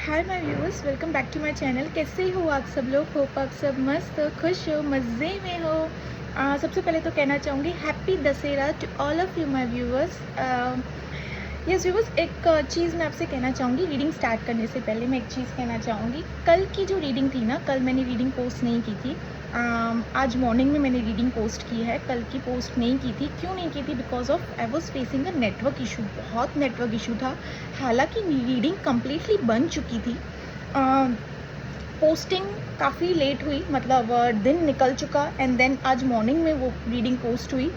Hi my viewers, welcome back to my channel. कैसे हो आप सब लोग? होप आप सब मस्त हो, खुश हो, मज़े में हो। सबसे पहले तो कहना चाहूँगी happy Dussehra to all of you my viewers. Yes viewers, एक चीज़ मैं आपसे कहना चाहूँगी। रीडिंग स्टार्ट करने से पहले मैं एक चीज़ कहना चाहूँगी। कल की जो रीडिंग थी ना, कल मैंने रीडिंग पोस्ट नहीं की थी। आज मॉर्निंग में मैंने रीडिंग पोस्ट की है, कल की पोस्ट नहीं की थी। क्यों नहीं की थी? Because of I was facing a network issue. बहुत नेटवर्क इशू था। हालांकि रीडिंग कम्प्लीटली बन चुकी थी। पोस्टिंग काफ़ी लेट हुई, मतलब दिन निकल चुका एंड देन आज मॉर्निंग में वो रीडिंग पोस्ट हुई।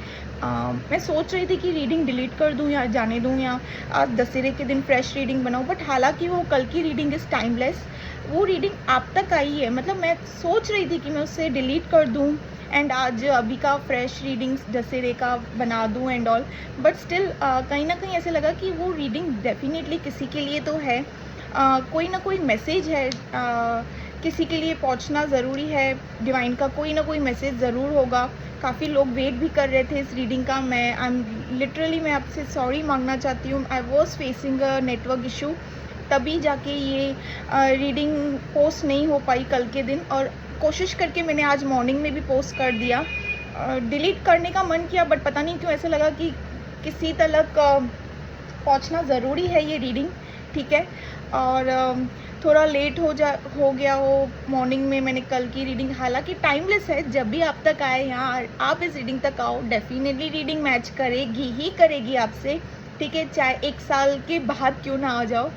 मैं सोच रही थी कि रीडिंग डिलीट कर दूं या जाने दूं या आज दशहरे के दिन फ्रेश रीडिंग बनाऊं, बट हालांकि वो कल की रीडिंग इज़ टाइमलेस। वो रीडिंग आप तक आई है, मतलब मैं सोच रही थी कि मैं उससे डिलीट कर दूं एंड आज अभी का फ्रेश रीडिंग्स दशहरे का बना दूं एंड ऑल, बट स्टिल कहीं ना कहीं ऐसे लगा कि वो रीडिंग डेफिनेटली किसी के लिए तो है। कोई ना कोई मैसेज है, किसी के लिए पहुंचना ज़रूरी है। डिवाइन का कोई ना कोई मैसेज ज़रूर होगा। काफ़ी लोग वेट भी कर रहे थे इस रीडिंग का। मैं आपसे सॉरी मांगना चाहती हूँ। I was facing a network issue, तभी जाके ये रीडिंग पोस्ट नहीं हो पाई कल के दिन, और कोशिश करके मैंने आज मॉर्निंग में भी पोस्ट कर दिया। डिलीट करने का मन किया, बट पता नहीं क्यों ऐसा लगा कि किसी तक पहुंचना ज़रूरी है ये रीडिंग, ठीक है। और थोड़ा लेट हो गया हो मॉर्निंग में मैंने कल की रीडिंग, हालांकि टाइमलेस है। जब भी आप तक आए यहाँ, आप इस रीडिंग तक आओ, डेफिनेटली रीडिंग मैच करेगी ही करेगी आपसे, ठीक है, चाहे 1 साल के बाद क्यों ना आ जाओ।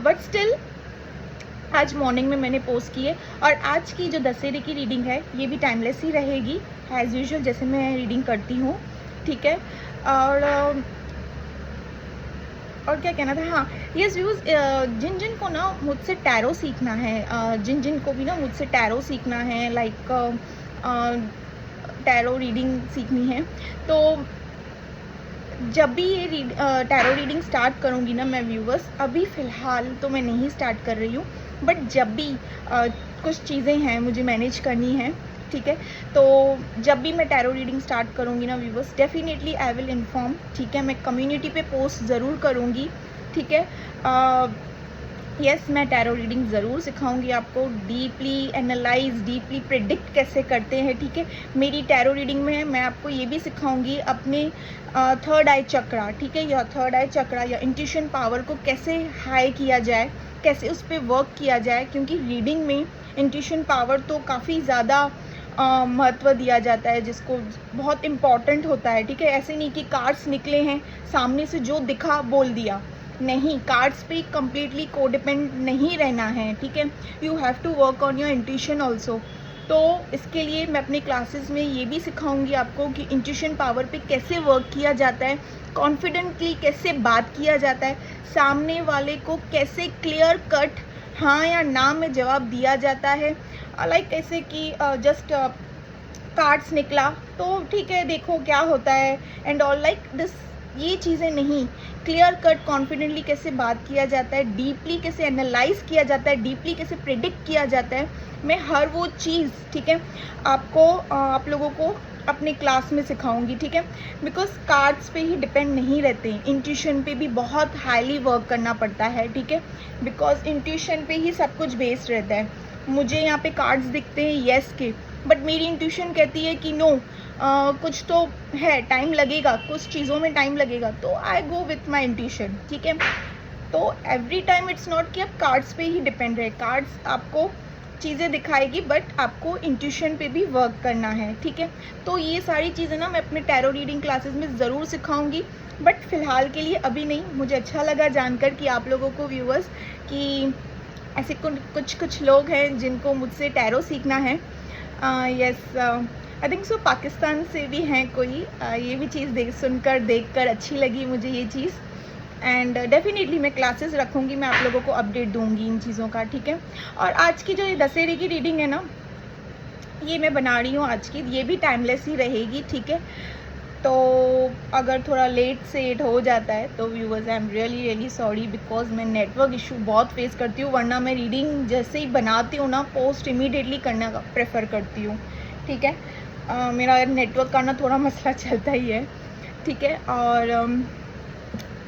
बट स्टिल आज मॉर्निंग में मैंने पोस्ट किए, और आज की जो दशहरे की रीडिंग है ये भी टाइमलेस ही रहेगी एज़ यूजुअल, जैसे मैं रीडिंग करती हूँ, ठीक है। और क्या कहना था, हाँ, यस व्यूज़, जिन जिन को ना मुझसे टैरो सीखना है, जिन जिन को भी ना मुझसे टैरो सीखना है, लाइक टैरो रीडिंग सीखनी है, तो जब भी ये टैरो रीडिंग स्टार्ट करूँगी ना मैं व्यूवर्स, अभी फ़िलहाल तो मैं नहीं स्टार्ट कर रही हूँ, बट जब भी कुछ चीज़ें हैं मुझे मैनेज करनी है, ठीक है, तो जब भी मैं टैरो रीडिंग स्टार्ट करूँगी ना viewers, definitely I will inform, ठीक है। मैं कम्युनिटी पे पोस्ट ज़रूर करूँगी, ठीक है। यस, मैं टैरो रीडिंग ज़रूर सिखाऊंगी आपको, डीपली एनालाइज, डीपली प्रिडिक्ट कैसे करते हैं, ठीक है। मेरी टैरो रीडिंग में मैं आपको ये भी सिखाऊंगी अपने थर्ड आई चक्रा, ठीक है, या थर्ड आई चक्रा या इंट्यूशन पावर को कैसे हाई किया जाए, कैसे उस पर वर्क किया जाए, क्योंकि रीडिंग में इंट्यूशन पावर तो काफ़ी ज़्यादा महत्व दिया जाता है, जिसको बहुत इम्पॉर्टेंट होता है, ठीक है। ऐसे नहीं कि कार्ड्स निकले हैं, सामने से जो दिखा बोल दिया, नहीं, कार्ड्स पे कम्प्लीटली कोडिपेंड नहीं रहना है, ठीक है। You have to work on your intuition also. तो इसके लिए मैं अपने क्लासेस में ये भी सिखाऊंगी आपको कि इंट्यूशन पावर पे कैसे वर्क किया जाता है, कॉन्फिडेंटली कैसे बात किया जाता है, सामने वाले को कैसे क्लियर कट हाँ या ना में जवाब दिया जाता है। लाइक ऐसे कि जस्ट कार्ड्स निकला तो ठीक है, देखो क्या होता है एंड ऑल, लाइक दिस, ये चीज़ें नहीं। क्लियर कट कॉन्फिडेंटली कैसे बात किया जाता है, डीपली कैसे एनालाइज किया जाता है, डीपली कैसे प्रिडिक्ट किया जाता है, मैं हर वो चीज़, ठीक है, आपको आप लोगों को अपने क्लास में सिखाऊंगी, ठीक है। बिकॉज कार्ड्स पे ही डिपेंड नहीं रहते, इंट्यूशन पे भी बहुत हाईली वर्क करना पड़ता है, ठीक है। बिकॉज इंट्यूशन पे ही सब कुछ बेस्ड रहता है। मुझे यहाँ पे कार्ड्स दिखते हैं येस के, बट मेरी इंट्यूशन कहती है कि नो, कुछ तो है, टाइम लगेगा, कुछ चीज़ों में टाइम लगेगा, तो आई गो विथ माई इंट्यूशन, ठीक है। तो एवरी टाइम इट्स नॉट कि आप कार्ड्स पे ही डिपेंड रहे, कार्ड्स आपको चीज़ें दिखाएगी, बट आपको इंट्यूशन पे भी वर्क करना है, ठीक है। तो ये सारी चीज़ें ना मैं अपने टैरो रीडिंग क्लासेस में ज़रूर सिखाऊंगी, बट फ़िलहाल के लिए अभी नहीं। मुझे अच्छा लगा जानकर कि आप लोगों को, व्यूअर्स, कि ऐसे कुछ लोग हैं जिनको मुझसे टैरो सीखना है। Yes, I think so Pakistan से भी हैं कोई। ये भी चीज़ देखकर अच्छी लगी मुझे ये चीज़, एंड डेफिनेटली मैं क्लासेस रखूँगी, मैं आप लोगों को अपडेट दूँगी इन चीज़ों का, ठीक है। और आज की जो ये दशहरे की रीडिंग है ना, ये मैं बना रही हूँ आज की, ये भी टाइमलेस ही रहेगी, ठीक है। तो अगर थोड़ा लेट सेट हो जाता है तो viewers, I am really sorry, because मैं नेटवर्क इशू बहुत फेस करती हूँ, वरना मैं रीडिंग जैसे ही बनाती हूँ ना, पोस्ट इमीडिएटली करना का प्रेफर करती हूँ, ठीक है। मेरा नेटवर्क का ना थोड़ा मसला चलता ही है, ठीक है। और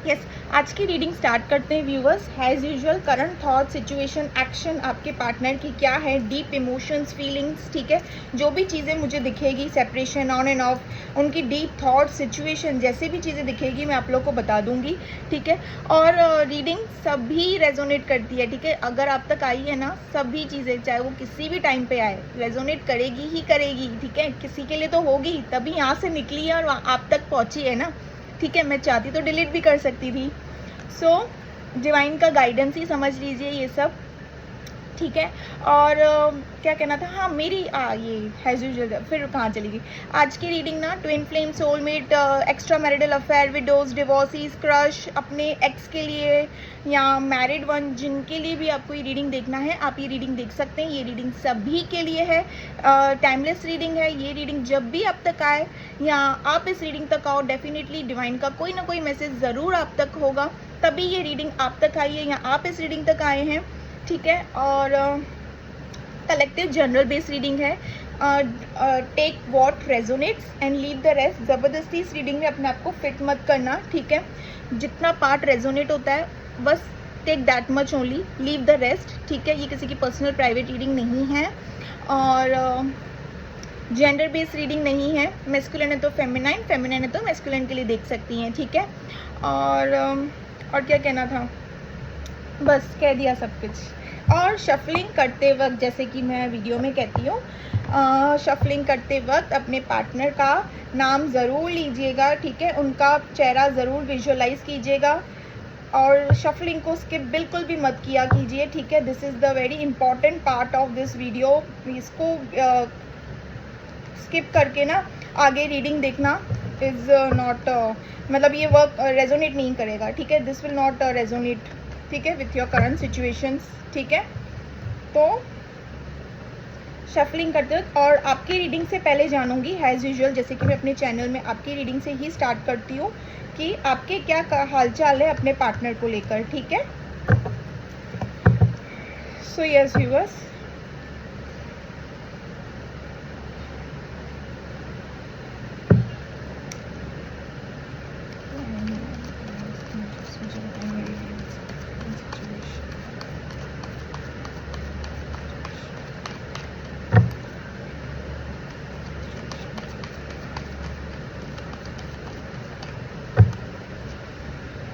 यस आज की रीडिंग स्टार्ट करते हैं viewers. As usual current thought situation action आपके पार्टनर की क्या है, डीप इमोशंस फीलिंग्स, ठीक है। जो भी चीज़ें मुझे दिखेगी, सेपरेशन ऑन एंड ऑफ, उनकी डीप थॉट सिचुएशन, जैसे भी चीज़ें दिखेगी मैं आप लोग को बता दूंगी, ठीक है। और रीडिंग सभी रेजोनेट करती है, ठीक है। अगर आप तक आई है ना, सभी चीज़ें चाहे वो किसी भी टाइम पे आए रेजोनेट करेगी ही करेगी, ठीक है। किसी के लिए तो होगी तभी यहाँ से निकली है और आप तक पहुँची है ना, ठीक है। मैं चाहती तो डिलीट भी कर सकती थी। सो डिवाइन का गाइडेंस ही समझ लीजिए ये सब, ठीक है। और क्या कहना था, हाँ मेरी ये हैज यूजुअल फिर कहाँ चली गई। आज की रीडिंग ना twin flame, soulmate, extra marital affair, widows, divorcees, crush, अपने एक्स के लिए या मैरिड वन, जिनके लिए भी आपको ये रीडिंग देखना है आप ये रीडिंग देख सकते हैं। ये रीडिंग सभी के लिए है, टाइमलेस रीडिंग है। ये रीडिंग जब भी आप तक आए या आप इस रीडिंग तक आओ, डेफिनेटली डिवाइन का कोई ना कोई मैसेज ज़रूर आप तक होगा, तभी ये रीडिंग आप तक आई है या आप इस रीडिंग तक आए हैं, ठीक है। और कलेक्टिव जनरल बेस रीडिंग है। Take what resonates and leave the rest. ज़बरदस्ती इस रीडिंग में अपने आप को फिट मत करना, ठीक है। जितना पार्ट रेजोनेट होता है बस take that much only, leave the rest, ठीक है। ये किसी की पर्सनल प्राइवेट रीडिंग नहीं है और जेंडर बेस्ड रीडिंग नहीं है। मेस्कुलिन है तो फेमिनाइन, फेमिनाइन है तो मेस्कुलिन के लिए देख सकती हैं, ठीक है। और क्या कहना था, बस कह दिया सब कुछ। और शफलिंग करते वक्त, जैसे कि मैं वीडियो में कहती हूँ, शफलिंग करते वक्त अपने पार्टनर का नाम ज़रूर लीजिएगा, ठीक है। उनका चेहरा ज़रूर विजुअलाइज कीजिएगा और शफलिंग को स्किप बिल्कुल भी मत किया कीजिए, ठीक है। This is the very important part of this video. इसको स्किप करके ना आगे रीडिंग देखना इज़ नॉट, मतलब ये वर्क रेजोनेट नहीं करेगा, ठीक है। दिस विल नॉट रेजोनेट, ठीक है, विथ योर करंट सिचुएशंस, ठीक है। तो शफलिंग करते वक्त, और आपकी रीडिंग से पहले जानूंगी एज यूजुअल, जैसे कि मैं अपने चैनल में आपकी रीडिंग से ही स्टार्ट करती हूँ कि आपके क्या हालचाल है अपने पार्टनर को लेकर, ठीक है। So yes viewers,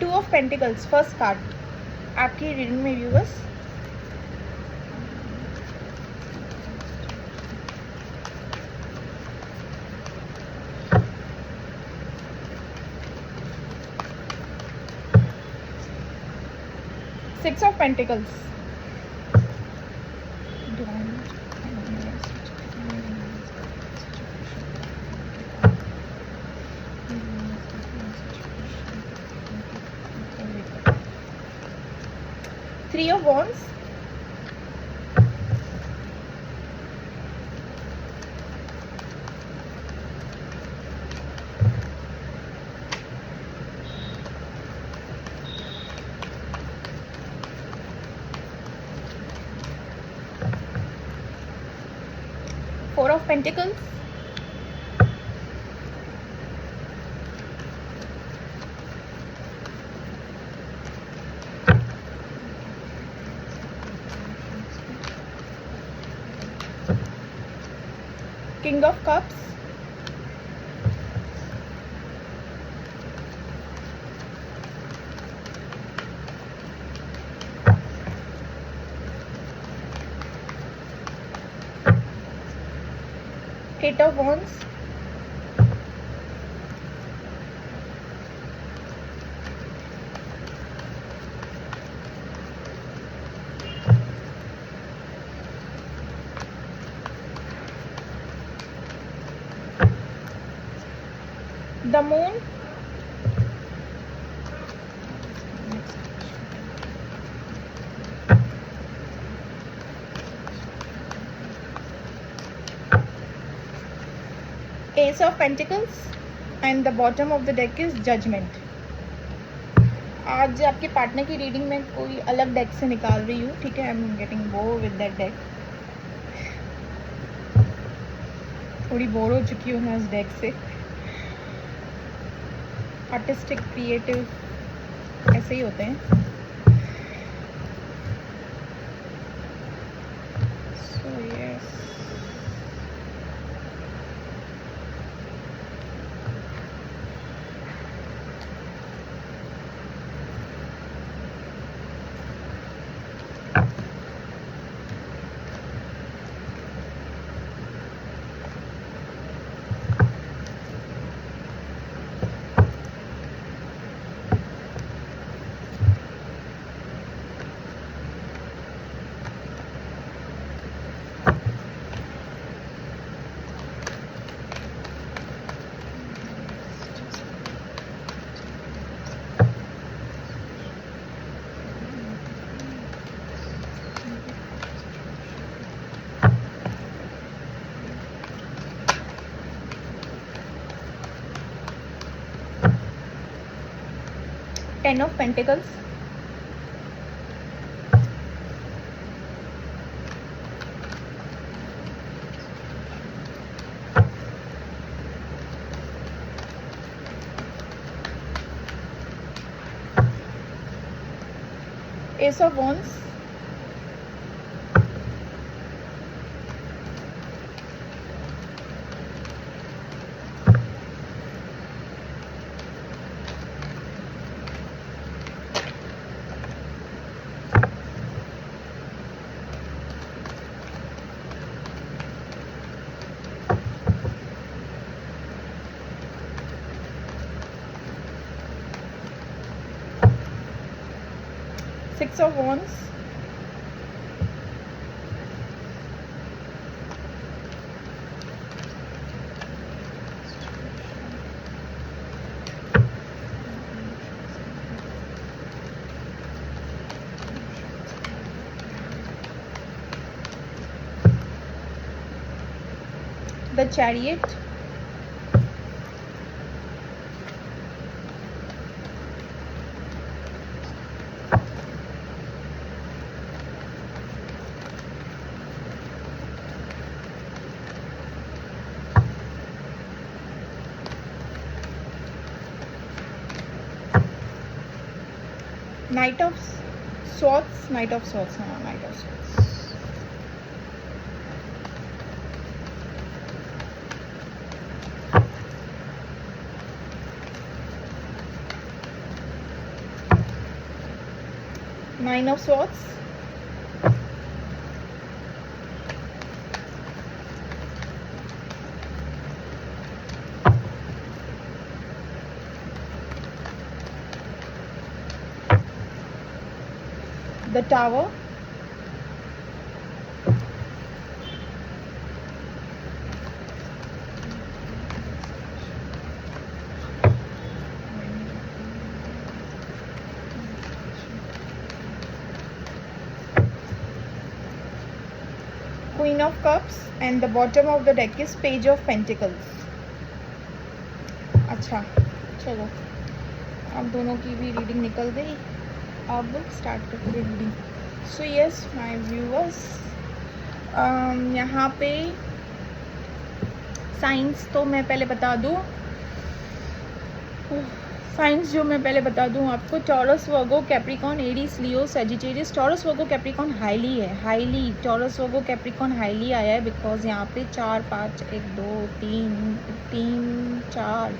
two of pentacles first card आपकी रीडिंग में viewers. Six of pentacles, three of wands, four of pentacles, king of cups, eight of wands, the moon, ace of pentacles and the bottom of the deck is judgement. आज आपके partner की reading में कोई अलग deck से निकाल रही हूँ, ठीक है। I am getting bore with that deck, थोड़ी बोर हो चुकी हूँ मैं उस डेक से। आर्टिस्टिक, क्रिएटिव, ऐसे ही होते हैं। So yes, ten of pentacles, ace of wands, six of wands, the chariot, knight of swords, knight of swords, हाँ knight of swords, nine of swords, the tower, Queen of Cups, and the bottom of the deck is Page of Pentacles. अच्छा चलो, अब दोनों की भी reading निकल गई, अब स्टार्ट करते हैं reading. So yes my viewers, यहाँ पे साइंस तो मैं पहले बता दूँ, साइंस जो मैं पहले बता दूं आपको, taurus, Virgo, Capricorn, Aries, Leo, Sagittarius. Taurus, Virgo, Capricorn highly है, highly taurus, Virgo, Capricorn highly आया है, बिकॉज यहाँ पे 4 5 1 2 3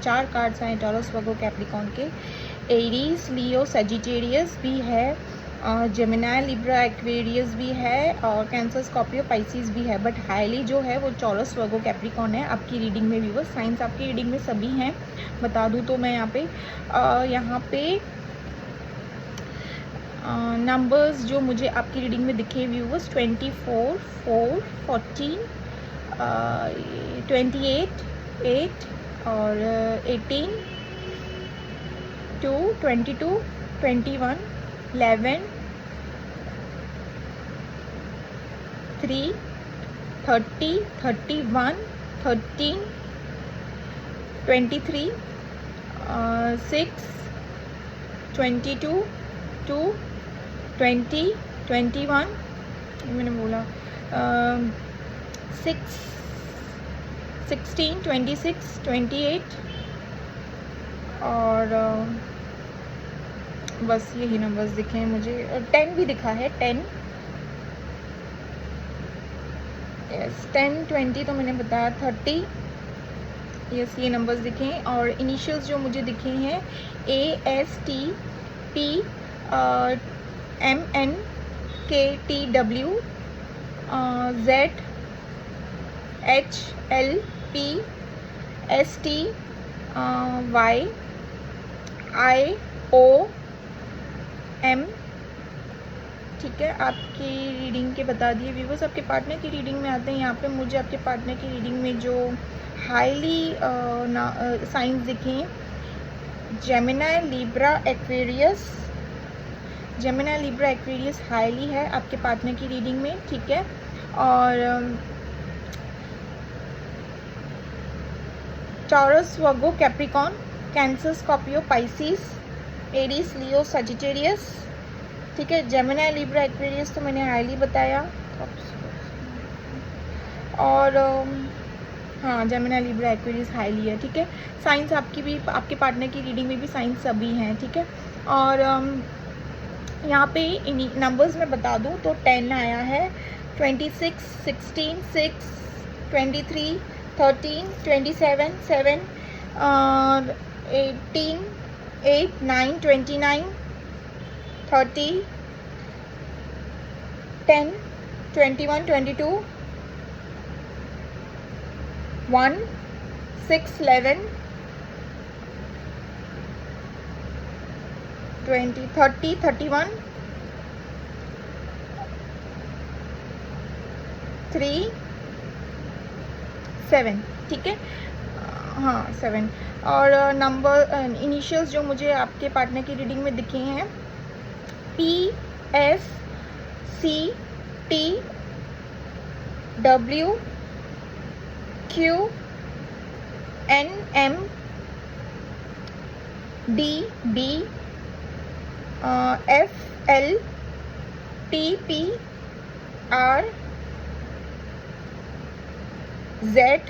4 कार्ड्स आए टॉरस, वर्गो, कैप्रिकॉन के। एरीज, लियो, सजिटेरियस भी है, जेमिनाई, लिब्रा, एक्वेरियस भी है, और कैंसर, स्कॉर्पियो, पाइसिस भी है, बट हाईली जो है वो टॉरस, वर्गो, कैप्रिकॉन है आपकी रीडिंग में व्यूअर्स। साइंस आपकी रीडिंग में सभी हैं, बता दूं तो मैं यहाँ पे नंबर्स जो मुझे आपकी रीडिंग में दिखे व्यूअर्स, 24 4 14 28 8 और 18 2 22 21 11 3 30 31 13 23 6 22 2 20 21, मैंने बोला 6 16 26 28 और बस यही नंबर्स दिखे हैं मुझे, 10 भी दिखा है, 10, यस 10, 20 तो मैंने बताया, 30, यस ये नंबर्स दिखे हैं। और इनिशियल्स जो मुझे दिखे हैं ASTP MNKTW ZHLP STYIOM, ठीक है। आपकी रीडिंग के बता दिए व्यूवर्स। आपके पार्टनर की रीडिंग में आते हैं। यहाँ पे मुझे आपके पार्टनर की रीडिंग में जो हाईली साइंस दिखे, Gemini, Libra, Aquarius, Gemini, Libra, Aquarius highly है आपके पार्टनर की रीडिंग में, ठीक है। और Taurus, Virgo, Capricorn, Cancer, Scorpio, Pisces, Aries, Leo, Sagittarius, ठीक है। जेमिनी, लिब्रा, एक्वेरियस तो मैंने हाईली बताया। और हाँ, जेमिनी, लिब्रा, एक्वेरियस हाईली है, ठीक है। साइंस आपकी भी, आपके पार्टनर की रीडिंग में भी साइंस सभी हैं, ठीक है। और यहाँ पे नंबर्स में बता दूँ तो 10 आया है, 26, 16, 6, 23, 13, 27, 7, 18, 8, 9, 29, 30, 10, 21, 22, 1, 6, 11, 20, 30, 31, 3, 7, ठीक है। हाँ 7। और नंबर इनिशियल्स जो मुझे आपके पार्टनर की रीडिंग में दिखे हैं PSCTW QNM DB FLTPR ZAQ,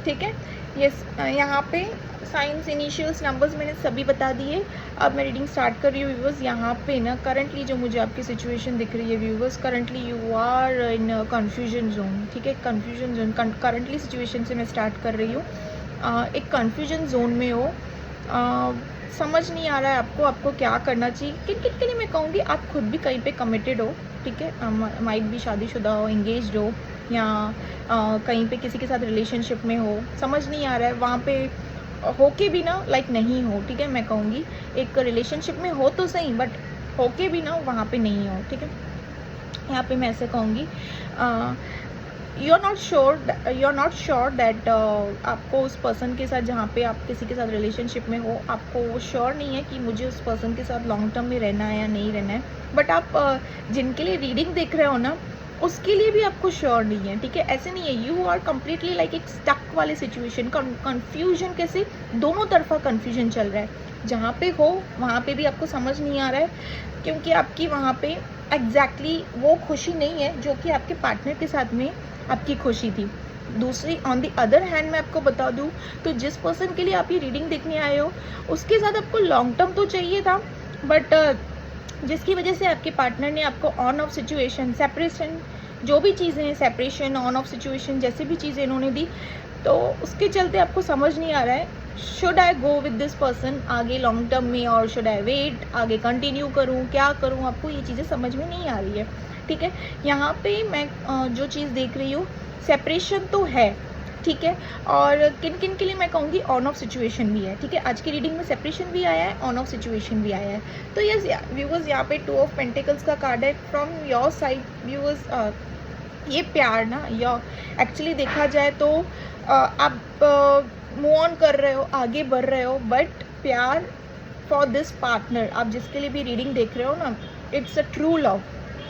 ठीक है। यस यहाँ पे साइंस, इनिशियल्स, नंबर्स मैंने सभी बता दिए। अब मैं रीडिंग स्टार्ट कर रही हूँ व्यूवर्स। यहाँ पे ना करंटली जो मुझे आपकी सिचुएशन दिख रही है viewers, currently you are in confusion zone, ठीक है। कन्फ्यूजन जोन करंटली सिचुएशन से मैं स्टार्ट कर रही हूँ। एक कन्फ्यूजन जोन में हो, समझ नहीं आ रहा है आपको क्या करना चाहिए। किन किन के लिए मैं कहूँगी, आप खुद भी कहीं पे कमिटेड हो, ठीक है। माइट भी शादीशुदा हो, एंगेज्ड हो, या कहीं पे किसी के साथ रिलेशनशिप में हो, समझ नहीं आ रहा है, वहाँ पे होके भी ना लाइक नहीं हो, ठीक है। मैं कहूँगी एक रिलेशनशिप में हो तो सही, बट होके भी ना वहाँ पे नहीं हो, ठीक है। यहाँ पे मैं ऐसे कहूँगी you are not sure that आपको उस पर्सन के साथ, जहाँ पे आप किसी के साथ रिलेशनशिप में हो, आपको वो श्योर नहीं है कि मुझे उस पर्सन के साथ लॉन्ग टर्म में रहना है या नहीं रहना है। बट आप जिनके लिए रीडिंग देख रहे हो ना, उसके लिए भी आपको श्योर नहीं है, ठीक है। ऐसे नहीं है, यू आर कम्प्लीटली लाइक एक स्टक वाले सिचुएशन, कन्फ्यूजन, कैसे दोनों तरफा कन्फ्यूजन चल रहा है। जहाँ पे हो वहाँ पे भी आपको समझ नहीं आ रहा है, क्योंकि आपकी वहाँ पे एग्जैक्टली वो खुशी नहीं है जो कि आपके पार्टनर के साथ में आपकी खुशी थी। दूसरी ऑन द अदर हैंड मैं आपको बता दूं तो जिस पर्सन के लिए आप ये रीडिंग देखने आए हो, उसके साथ आपको लॉन्ग टर्म तो चाहिए था, बट जिसकी वजह से आपके पार्टनर ने आपको ऑन ऑफ सिचुएशन, सेपरेशन, जो भी चीज़ें हैं, सेपरेशन, ऑन ऑफ सिचुएशन, जैसे भी चीज़ें इन्होंने दी, तो उसके चलते आपको समझ नहीं आ रहा है should I go with this person आगे लॉन्ग टर्म में, और शुड आई वेट, आगे कंटिन्यू करूँ, क्या करूँ, आपको ये चीज़ें समझ में नहीं आ रही है, ठीक है। यहाँ पे मैं जो चीज़ देख रही हूँ, सेपरेशन तो है, ठीक है, और किन किन के लिए मैं कहूँगी ऑन ऑफ सिचुएशन भी है, ठीक है। आज की रीडिंग में सेपरेशन भी आया है, ऑन ऑफ सिचुएशन भी आया है। तो यस व्यूवर्स, यहाँ पे 2 ऑफ पेंटिकल्स का कार्ड है फ्रॉम योर साइड व्यूवर्स। ये प्यार ना, या एक्चुअली देखा जाए तो आप मूव ऑन कर रहे हो, आगे बढ़ रहे हो, बट प्यार फॉर दिस पार्टनर, आप जिसके लिए भी रीडिंग देख रहे हो ना, it's a true love,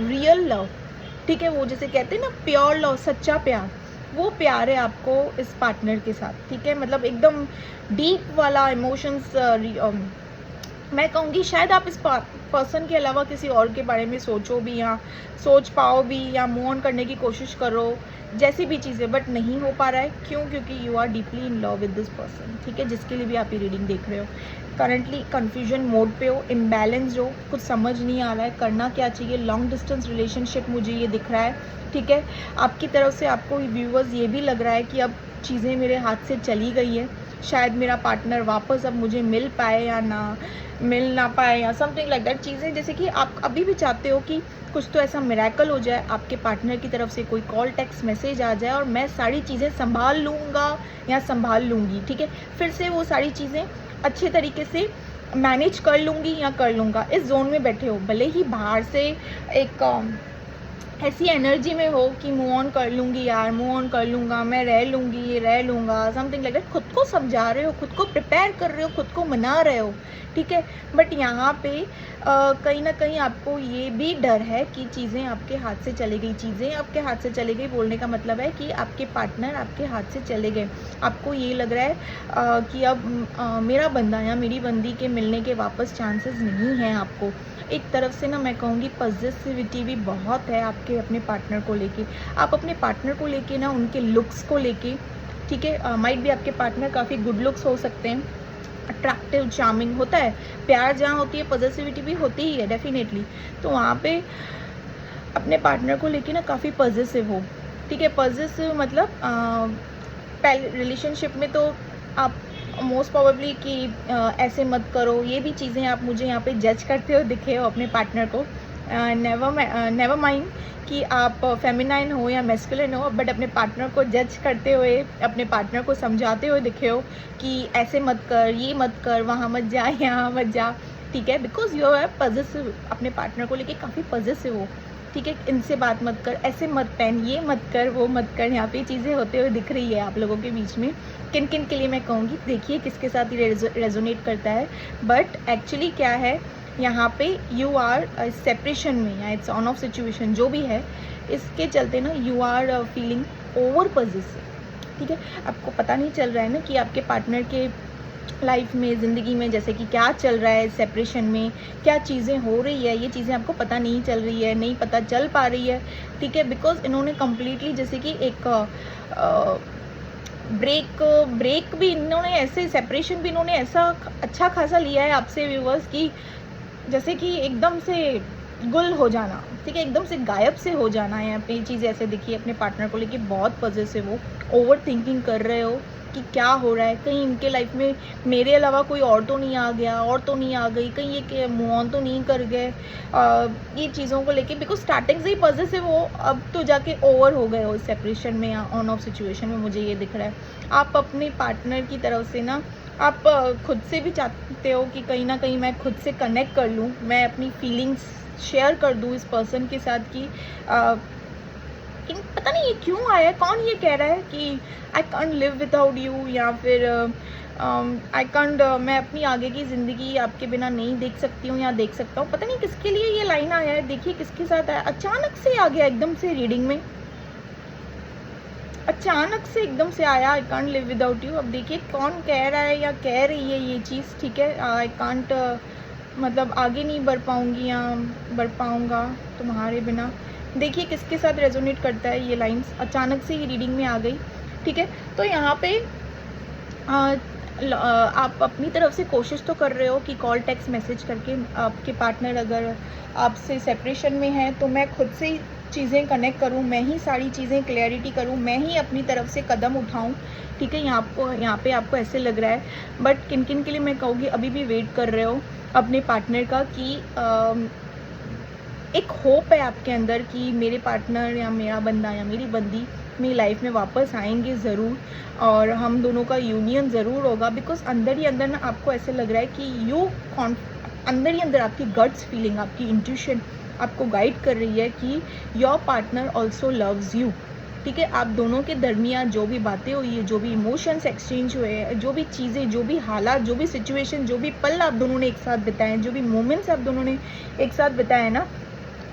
real love, ठीक है। वो जैसे कहते हैं ना प्योर लव, सच्चा प्यार, वो प्यार है आपको इस पार्टनर के साथ, ठीक है। मतलब एकदम डीप वाला इमोशंस मैं कहूँगी शायद आप इस पर्सन के अलावा किसी और के बारे में सोचो भी या सोच पाओ भी या मूव ऑन करने की कोशिश करो, जैसी भी चीज़ें, बट नहीं हो पा रहा है। क्यों? क्योंकि you are deeply in love with this person, ठीक है, जिसके लिए भी आप ये रीडिंग देख रहे हो। करंटली कन्फ्यूजन मोड पे हो, इम्बैलेंस हो, कुछ समझ नहीं आ रहा है करना क्या चाहिए। लॉन्ग डिस्टेंस रिलेशनशिप मुझे ये दिख रहा है, ठीक है। आपकी तरफ से आपको व्यूअर्स ये भी लग रहा है कि अब चीज़ें मेरे हाथ से चली गई है, शायद मेरा पार्टनर वापस अब मुझे मिल पाए या मिल ना पाए या समथिंग लाइक दैट। चीज़ें जैसे कि आप अभी भी चाहते हो कि कुछ तो ऐसा मिरेकल हो जाए, आपके पार्टनर की तरफ से कोई कॉल टेक्स्ट मैसेज आ जाए और मैं सारी चीज़ें संभाल लूँगा या संभाल लूँगी, ठीक है। फिर से वो सारी चीज़ें अच्छे तरीके से मैनेज कर लूँगी या कर लूँगा। इस जोन में बैठे हो, भले ही बाहर से एक ऐसी एनर्जी में हो कि मूव ऑन कर लूँगी यार, मूव ऑन कर लूँगा, मैं रह लूँगा, समथिंग लाइक दैट। खुद को समझा रहे हो, खुद को प्रिपेयर कर रहे हो, खुद को मना रहे हो, ठीक है। बट यहाँ पे कहीं ना कहीं आपको ये भी डर है कि चीज़ें आपके हाथ से चली गई। चीज़ें आपके हाथ से चली गई बोलने का मतलब है कि आपके पार्टनर आपके हाथ से चले गए। आपको ये लग रहा है कि अब मेरा बंदा या मेरी बंदी के मिलने के वापस चांसेस नहीं हैं आपको। एक तरफ से ना मैं कहूँगी पॉजिटिविटी भी बहुत है आपके अपने पार्टनर को लेके। आप अपने पार्टनर को लेके ना उनके लुक्स को लेके, ठीक है, माइट भी आपके पार्टनर काफ़ी गुड लुक्स हो सकते हैं, अट्रैक्टिव चार्मिंग होता है। प्यार जहाँ होती है पॉजिटिविटी भी होती ही है डेफिनेटली। तो वहाँ पे अपने पार्टनर को लेके ना काफ़ी पॉजिटिव हो, ठीक है। पॉजिटिव मतलब पहले रिलेशनशिप में तो आप मोस्ट प्रोबेबली कि ऐसे मत करो, ये भी चीज़ें आप मुझे यहाँ पे जज करते हो दिखे हो अपने पार्टनर को। नेवर माइंड कि आप फेमिनाइन हो या मैस्कुलिन हो, बट अपने पार्टनर को जज करते हुए, अपने पार्टनर को समझाते हुए दिखे हो कि ऐसे मत कर, ये मत कर, वहाँ मत जा, यहाँ मत जा, ठीक है। बिकॉज यू आर पॉजिटिव, अपने पार्टनर को लेके काफ़ी पॉजिटिव हो, ठीक है। इनसे बात मत कर, ऐसे मत पहन, ये मत कर, वो मत कर। यहाँ पे चीज़ें होते हुए दिख रही है आप लोगों के बीच में। किन किन के लिए मैं कहूँगी, देखिए किसके साथ ये रेजोनेट करता है। बट एक्चुअली क्या है यहाँ पे, यू आर सेपरेशन में या इट्स ऑन ऑफ सिचुएशन जो भी है, इसके चलते ना you are feeling over positive, ठीक है। आपको पता नहीं चल रहा है ना कि आपके पार्टनर के लाइफ में, ज़िंदगी में जैसे कि क्या चल रहा है, सेपरेशन में क्या चीज़ें हो रही है, ये चीज़ें आपको पता नहीं चल रही है, नहीं पता चल पा रही है, ठीक है। बिकॉज इन्होंने कम्प्लीटली जैसे कि एक ब्रेक भी इन्होंने ऐसे, सेपरेशन भी इन्होंने ऐसा अच्छा खासा लिया है आपसे व्यूअर्स की जैसे कि एकदम से गुल हो जाना, ठीक है, एकदम से गायब से हो जाना है। यहाँ पे चीज़ ऐसे दिखी अपने पार्टनर को लेके बहुत पॉजिटिव हो, ओवर थिंकिंग कर रहे हो कि क्या हो रहा है, कहीं इनके लाइफ में मेरे अलावा कोई और तो नहीं आ गया, और तो नहीं आ गई, कहीं ये मूव ऑन तो नहीं कर गए, ये चीज़ों को लेके। बिकॉज स्टार्टिंग से ही पॉजिटिव हो, अब तो जाके ओवर हो गए हो सेपरेशन में या ऑन ऑफ सिचुएशन में, मुझे ये दिख रहा है। आप अपने पार्टनर की तरफ से ना आप खुद से भी चाहते हो कि कहीं ना कहीं मैं खुद से कनेक्ट कर लूँ, मैं अपनी फीलिंग्स शेयर कर दूँ इस पर्सन के साथ कि पता नहीं ये क्यों आया है, कौन ये कह रहा है कि I can't live without you, या फिर आई कांट, मैं अपनी आगे की ज़िंदगी आपके बिना नहीं देख सकती हूँ या देख सकता हूँ। पता नहीं किसके लिए ये लाइन आया है, देखिए किसके साथ आया, अचानक से आ गया एकदम से रीडिंग में, अचानक से एकदम से आया I can't live without you. अब देखिए कौन कह रहा है या कह रही है ये चीज़, ठीक है। आई कांट मतलब आगे नहीं बढ़ पाऊँगी या बढ़ पाऊँगा तुम्हारे बिना। देखिए किसके साथ रेजोनेट करता है ये लाइंस, अचानक से ही रीडिंग में आ गई, ठीक है। तो यहाँ पे आप अपनी तरफ से कोशिश तो कर रहे हो कि कॉल टेक्स्ट मैसेज करके आपके पार्टनर अगर आपसे सेपरेशन में है तो मैं खुद से ही चीज़ें कनेक्ट करूँ, मैं ही सारी चीज़ें क्लैरिटी करूँ, मैं ही अपनी तरफ से कदम उठाऊँ, ठीक है। यहाँ पे आपको ऐसे लग रहा है। बट किन किन के लिए मैं कहूँगी अभी भी वेट कर रहे हो अपने पार्टनर का कि एक होप है आपके अंदर कि मेरे पार्टनर या मेरा बंदा या मेरी बंदी मेरी लाइफ में वापस आएंगे ज़रूर और हम दोनों का यूनियन ज़रूर होगा। बिकॉज अंदर ही अंदर ना आपको ऐसे लग रहा है कि अंदर ही अंदर आपकी गट्स फीलिंग, आपकी इंट्यूशन आपको गाइड कर रही है कि your partner also loves you, ठीक है। आप दोनों के दरमियान जो भी बातें हुई है, जो भी इमोशंस एक्सचेंज हुए हैं, जो भी चीज़ें, जो भी हालात, जो भी सिचुएशन, जो भी पल आप दोनों ने एक साथ बिताए हैं, जो भी मोमेंट्स आप दोनों ने एक साथ बिताए ना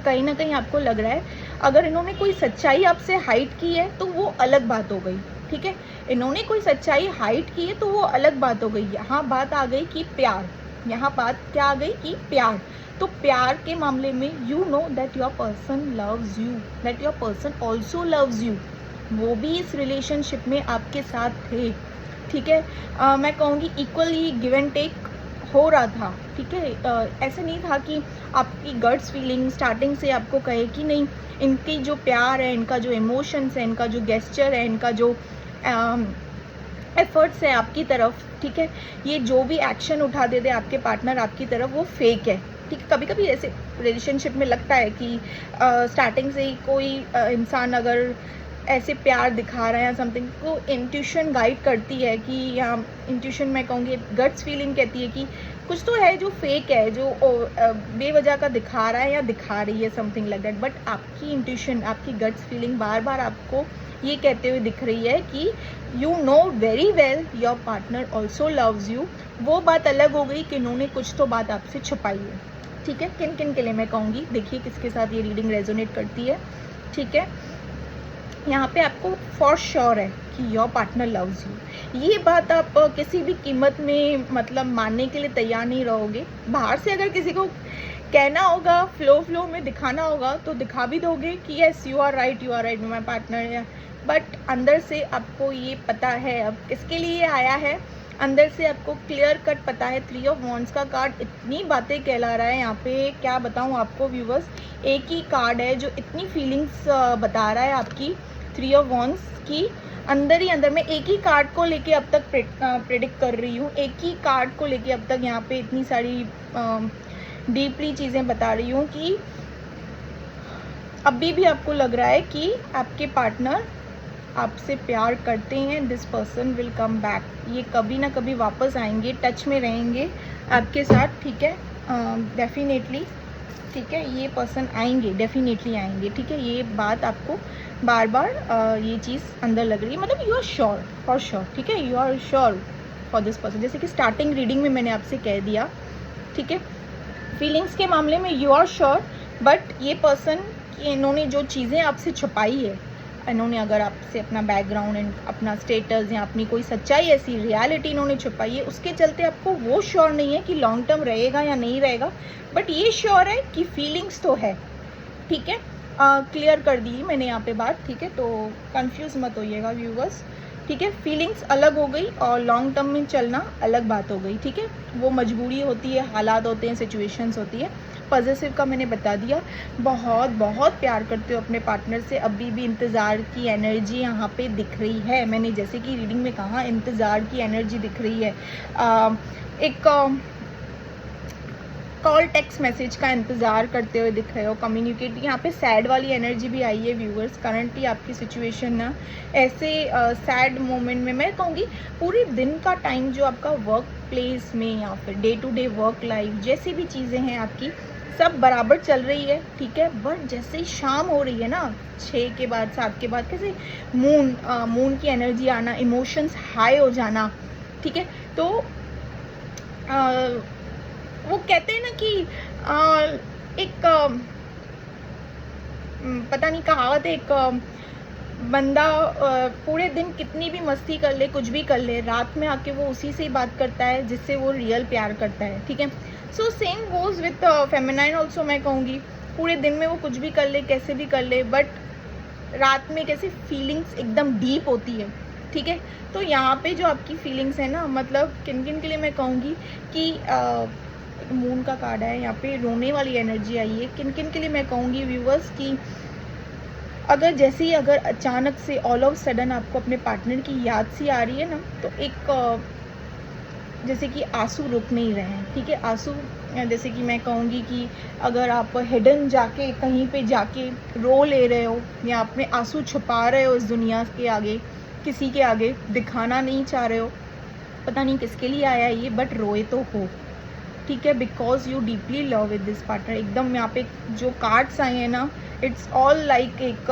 कहीं आपको लग रहा है अगर इन्होंने कोई सच्चाई आपसे हाइड की है तो वो अलग बात हो गई, ठीक है। इन्होंने कोई सच्चाई हाइड की है तो वो अलग बात हो गई। यहाँ बात आ गई कि प्यार, यहाँ बात क्या आ गई कि प्यार। तो प्यार के मामले में you know that your person loves you, that your person also loves you. वो भी इस रिलेशनशिप में आपके साथ थे, ठीक है। मैं कहूँगी इक्वली गिव एंड टेक हो रहा था, ठीक है। ऐसे नहीं था कि आपकी गट्स फीलिंग स्टार्टिंग से आपको कहे कि नहीं, इनकी जो प्यार है, इनका जो इमोशंस है, इनका जो गेस्चर है, इनका जो एफर्ट्स है आपकी तरफ, ठीक है, ये जो भी एक्शन उठा देते आपके पार्टनर आपकी तरफ, वो फेक है, ठीक है। कभी कभी ऐसे रिलेशनशिप में लगता है कि स्टार्टिंग से ही कोई इंसान अगर ऐसे प्यार दिखा रहा है या समथिंग, तो इंट्यूशन गाइड करती है कि, या इंट्यूशन मैं कहूँगी गट्स फीलिंग कहती है कि कुछ तो है जो फेक है, जो बेवजह का दिखा रहा है या दिखा रही है, समथिंग लाइक दैट। बट आपकी इंट्यूशन, आपकी गट्स फीलिंग बार बार आपको ये कहते हुए दिख रही है कि you know very well your partner also loves you. वो बात अलग हो गई कि इन्होंने कुछ तो बात आपसे छुपाई है, ठीक है। किन किन के लिए मैं कहूँगी, देखिए किसके साथ ये रीडिंग रेजोनेट करती है, ठीक है। यहाँ पे आपको फॉर श्योर है कि योर पार्टनर लव्स यू। ये बात आप किसी भी कीमत में मतलब मानने के लिए तैयार नहीं रहोगे। बाहर से अगर किसी को कहना होगा, फ्लो में दिखाना होगा, तो दिखा भी दोगे कि yes you are right my partner है। बट अंदर से आपको ये पता है अब किसके लिए आया है, अंदर से आपको क्लियर कट पता है। 3 ऑफ वॉन्ड्स का कार्ड इतनी बातें कहला रहा है यहाँ पे, क्या बताऊँ आपको व्यूवर्स। एक ही कार्ड है जो इतनी फीलिंग्स बता रहा है आपकी 3 ऑफ वॉन्ड्स की। अंदर ही अंदर में एक ही कार्ड को लेके अब तक प्रेडिक्ट कर रही हूँ, एक ही कार्ड को लेके अब तक यहाँ पे इतनी सारी डीपली चीज़ें बता रही हूँ कि अभी भी आपको लग रहा है कि आपके पार्टनर आपसे प्यार करते हैं। This person will come back, ये कभी ना कभी वापस आएंगे, टच में रहेंगे आपके साथ, ठीक है। डेफिनेटली, ठीक है, ये पर्सन आएंगे, डेफिनेटली आएंगे, ठीक है। ये बात आपको बार बार ये चीज़ अंदर लग रही है, मतलब you are sure, for sure, ठीक है, you are sure for this person. जैसे कि स्टार्टिंग रीडिंग में मैंने आपसे कह दिया, ठीक है। फीलिंग्स के मामले में यू आर श्योर, बट ये पर्सन इन्होंने जो चीज़ें आपसे छुपाई है, इन्होंने अगर आपसे अपना बैकग्राउंड, अपना स्टेटस या अपनी कोई सच्चाई, ऐसी रियलिटी इन्होंने छुपाई है, उसके चलते आपको वो श्योर नहीं है कि लॉन्ग टर्म रहेगा या नहीं रहेगा। बट ये श्योर है कि फीलिंग्स तो है, ठीक है। क्लियर कर दी मैंने यहाँ पे बात, ठीक है। तो कंफ्यूज मत होइएगा व्यूवर्स, ठीक है। फीलिंग्स अलग हो गई और लॉन्ग टर्म में चलना अलग बात हो गई, ठीक है। वो मजबूरी होती है, हालात होते हैं, सिचुएशंस होती है। पॉजिटिव का मैंने बता दिया, बहुत बहुत प्यार करते हो अपने पार्टनर से, अभी भी इंतज़ार की एनर्जी यहाँ पे दिख रही है। मैंने जैसे कि रीडिंग में कहा, इंतज़ार की एनर्जी दिख रही है। एक कॉल टेक्स्ट मैसेज का इंतज़ार करते हुए दिख रहे हो, कम्युनिकेट। यहाँ पे सैड वाली एनर्जी भी आई है व्यूवर्स। करंटली आपकी सिचुएशन ना ऐसे सैड मोमेंट में, मैं कहूँगी पूरे दिन का टाइम जो आपका वर्क प्लेस में या फिर day to day work life जैसी भी चीज़ें हैं आपकी, सब बराबर चल रही है, ठीक है। बट जैसे ही शाम हो रही है ना, 6 के बाद 7 के बाद, कैसे मून की एनर्जी आना, इमोशंस हाई हो जाना, ठीक है। तो वो कहते हैं ना कि एक पता नहीं कहावत है, एक बंदा पूरे दिन कितनी भी मस्ती कर ले, कुछ भी कर ले, रात में आके वो उसी से ही बात करता है जिससे वो रियल प्यार करता है, ठीक है। So same goes with feminine also. मैं कहूँगी पूरे दिन में वो कुछ भी कर ले, कैसे भी कर ले, बट रात में कैसे फीलिंग्स एकदम डीप होती है, ठीक है। तो यहाँ पे जो आपकी फीलिंग्स है ना, मतलब किन किन के लिए मैं कहूँगी कि मून का कार्ड है यहाँ पे, रोने वाली एनर्जी आई है। किन किन के लिए मैं कहूँगी व्यूवर्स कि अगर जैसे ही अगर अचानक से ऑल ऑफ सडन आपको अपने पार्टनर की याद सी आ रही है ना, तो एक जैसे कि आंसू रुक नहीं रहे हैं, ठीक है। आंसू जैसे कि मैं कहूँगी कि अगर आप हिडन जाके कहीं पे जाके रो ले रहे हो या अपने आंसू छुपा रहे हो इस दुनिया के आगे, किसी के आगे दिखाना नहीं चाह रहे हो, पता नहीं किसके लिए आया ये, बट रोए तो हो, ठीक है। Because you deeply love with this partner. एकदम यहाँ पे जो कार्ड्स आए हैं ना, इट्स ऑल लाइक एक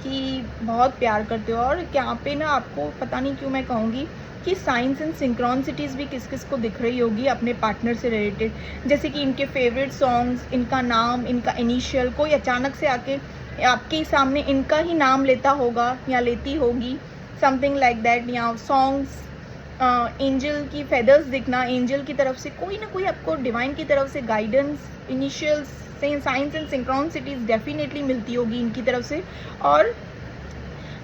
कि बहुत प्यार करते हो। और यहाँ पे ना आपको पता नहीं क्यों मैं कहूँगी कि साइंस एंड सिंक्रोनिसिटीज़ भी किस किस को दिख रही होगी अपने पार्टनर से रिलेटेड। जैसे कि इनके फेवरेट सॉन्ग्स, इनका नाम, इनका इनिशियल, कोई अचानक से आके आपके सामने इनका ही नाम लेता होगा या लेती होगी, समथिंग लाइक दैट। या सॉन्ग्स एंजल की फेदर्स दिखना, एंजल की तरफ से कोई ना कोई आपको डिवाइन की तरफ से guidance, initial signs and synchronicities definitely मिलती होगी इनकी तरफ से। और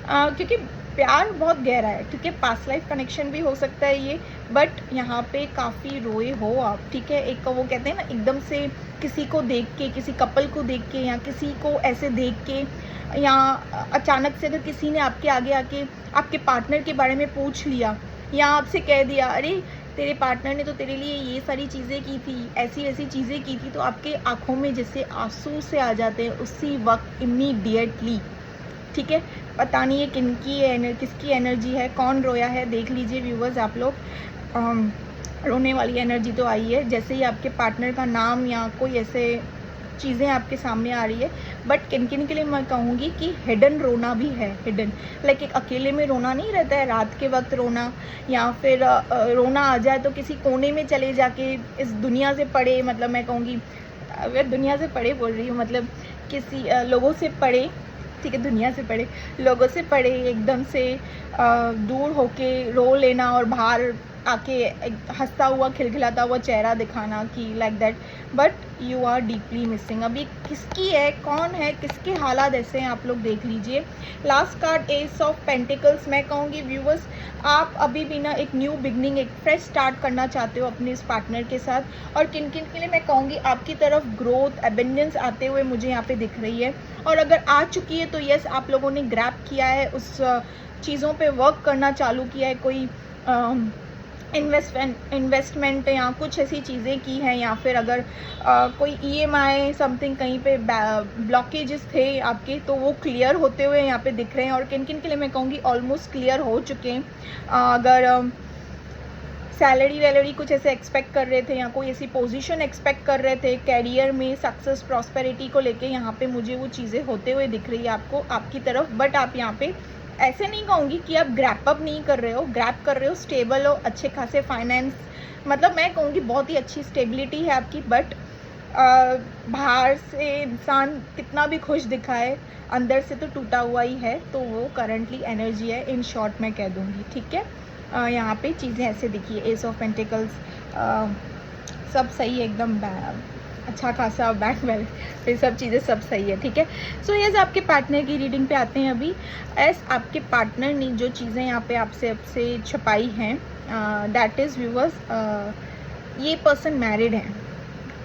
क्योंकि प्यार बहुत गहरा है, ठीक है, पास्ट लाइफ कनेक्शन भी हो सकता है ये, बट यहाँ पे काफ़ी रोए हो आप, ठीक है। एक वो कहते हैं ना, एकदम से किसी को देख के, किसी कपल को देख के या किसी को ऐसे देख के, या अचानक से अगर किसी ने आपके आगे आके आपके पार्टनर के बारे में पूछ लिया या आपसे कह दिया, अरे तेरे पार्टनर ने तो तेरे लिए ये सारी चीज़ें की थी, ऐसी ऐसी चीज़ें की थी, तो आपके आँखों में जैसे आंसू से आ जाते हैं उसी वक्त इमीडिएटली, ठीक है। पता नहीं ये किसकी एनर्जी है, कौन रोया है, देख लीजिए व्यूवर्स आप लोग। रोने वाली एनर्जी तो आई है, जैसे ही आपके पार्टनर का नाम या कोई ऐसे चीज़ें आपके सामने आ रही है। बट किन किन के लिए मैं कहूँगी कि हिडन रोना भी है, हिडन लाइक एक अकेले में रोना नहीं रहता है, रात के वक्त रोना, या फिर रोना आ जाए तो किसी कोने में चले जाके इस दुनिया से पड़े, मतलब मैं कहूँगी दुनिया से पड़े बोल रही हूँ, मतलब किसी लोगों से पड़े, ठीक है, दुनिया से पड़े, लोगों से पड़े, एकदम से दूर होके रो लेना और बाहर आके हंसता हुआ खिलखिलाता हुआ चेहरा दिखाना कि like that, but you are deeply missing. अभी किसकी है, कौन है, किसके हालात ऐसे हैं, आप लोग देख लीजिए। Last card S of pentacles. मैं कहूँगी व्यूवर्स, आप अभी भी ना एक न्यू बिगनिंग, एक फ्रेश स्टार्ट करना चाहते हो अपने इस पार्टनर के साथ, और किन किन के लिए मैं कहूँगी आपकी तरफ ग्रोथ, एबेंडेंस आते हुए मुझे यहाँ पे दिख रही है। और अगर आ चुकी है तो यस, आप लोगों ने ग्रैब किया है, उस चीज़ों पे वर्क करना चालू किया है, कोई इन्वेस्टमेंट या कुछ ऐसी चीज़ें की हैं, या फिर अगर कोई EMI समथिंग कहीं पे ब्लॉकेजेस थे आपके, तो वो क्लियर होते हुए यहाँ पे दिख रहे हैं। और किन किन के लिए मैं कहूँगी ऑलमोस्ट क्लियर हो चुके हैं। अगर सैलरी वैलरी कुछ ऐसे एक्सपेक्ट कर रहे थे, या कोई ऐसी पोजीशन एक्सपेक्ट कर रहे थे कैरियर में, सक्सेस प्रॉस्पेरिटी को लेके, यहाँ पे मुझे वो चीज़ें होते हुए दिख रही है आपको, आपकी तरफ। बट आप यहाँ पे ऐसे नहीं कहूँगी कि आप ग्रैप अप नहीं कर रहे हो, ग्रैप कर रहे हो, स्टेबल हो, अच्छे खासे फाइनेंस, मतलब मैं कहूँगी बहुत ही अच्छी स्टेबिलिटी है आपकी। बट बाहर से इंसान कितना भी खुश दिखाए, अंदर से तो टूटा हुआ ही है, तो वो करंटली एनर्जी है, इन शॉर्ट मैं कह दूँगी, ठीक है। यहाँ पे चीज़ें ऐसे दिखिए, एस ऑफ पेंटिकल्स, सब सही है एकदम, अच्छा खासा बैंक बैलेंस, फिर सब चीज़ें सब सही है, ठीक है। सो यस, आपके पार्टनर की रीडिंग पे आते हैं अभी। आपके पार्टनर ने जो चीज़ें यहाँ पे आपसे छुपाई हैं, दैट इज़ व्यूवर्स, ये पर्सन मैरिड है,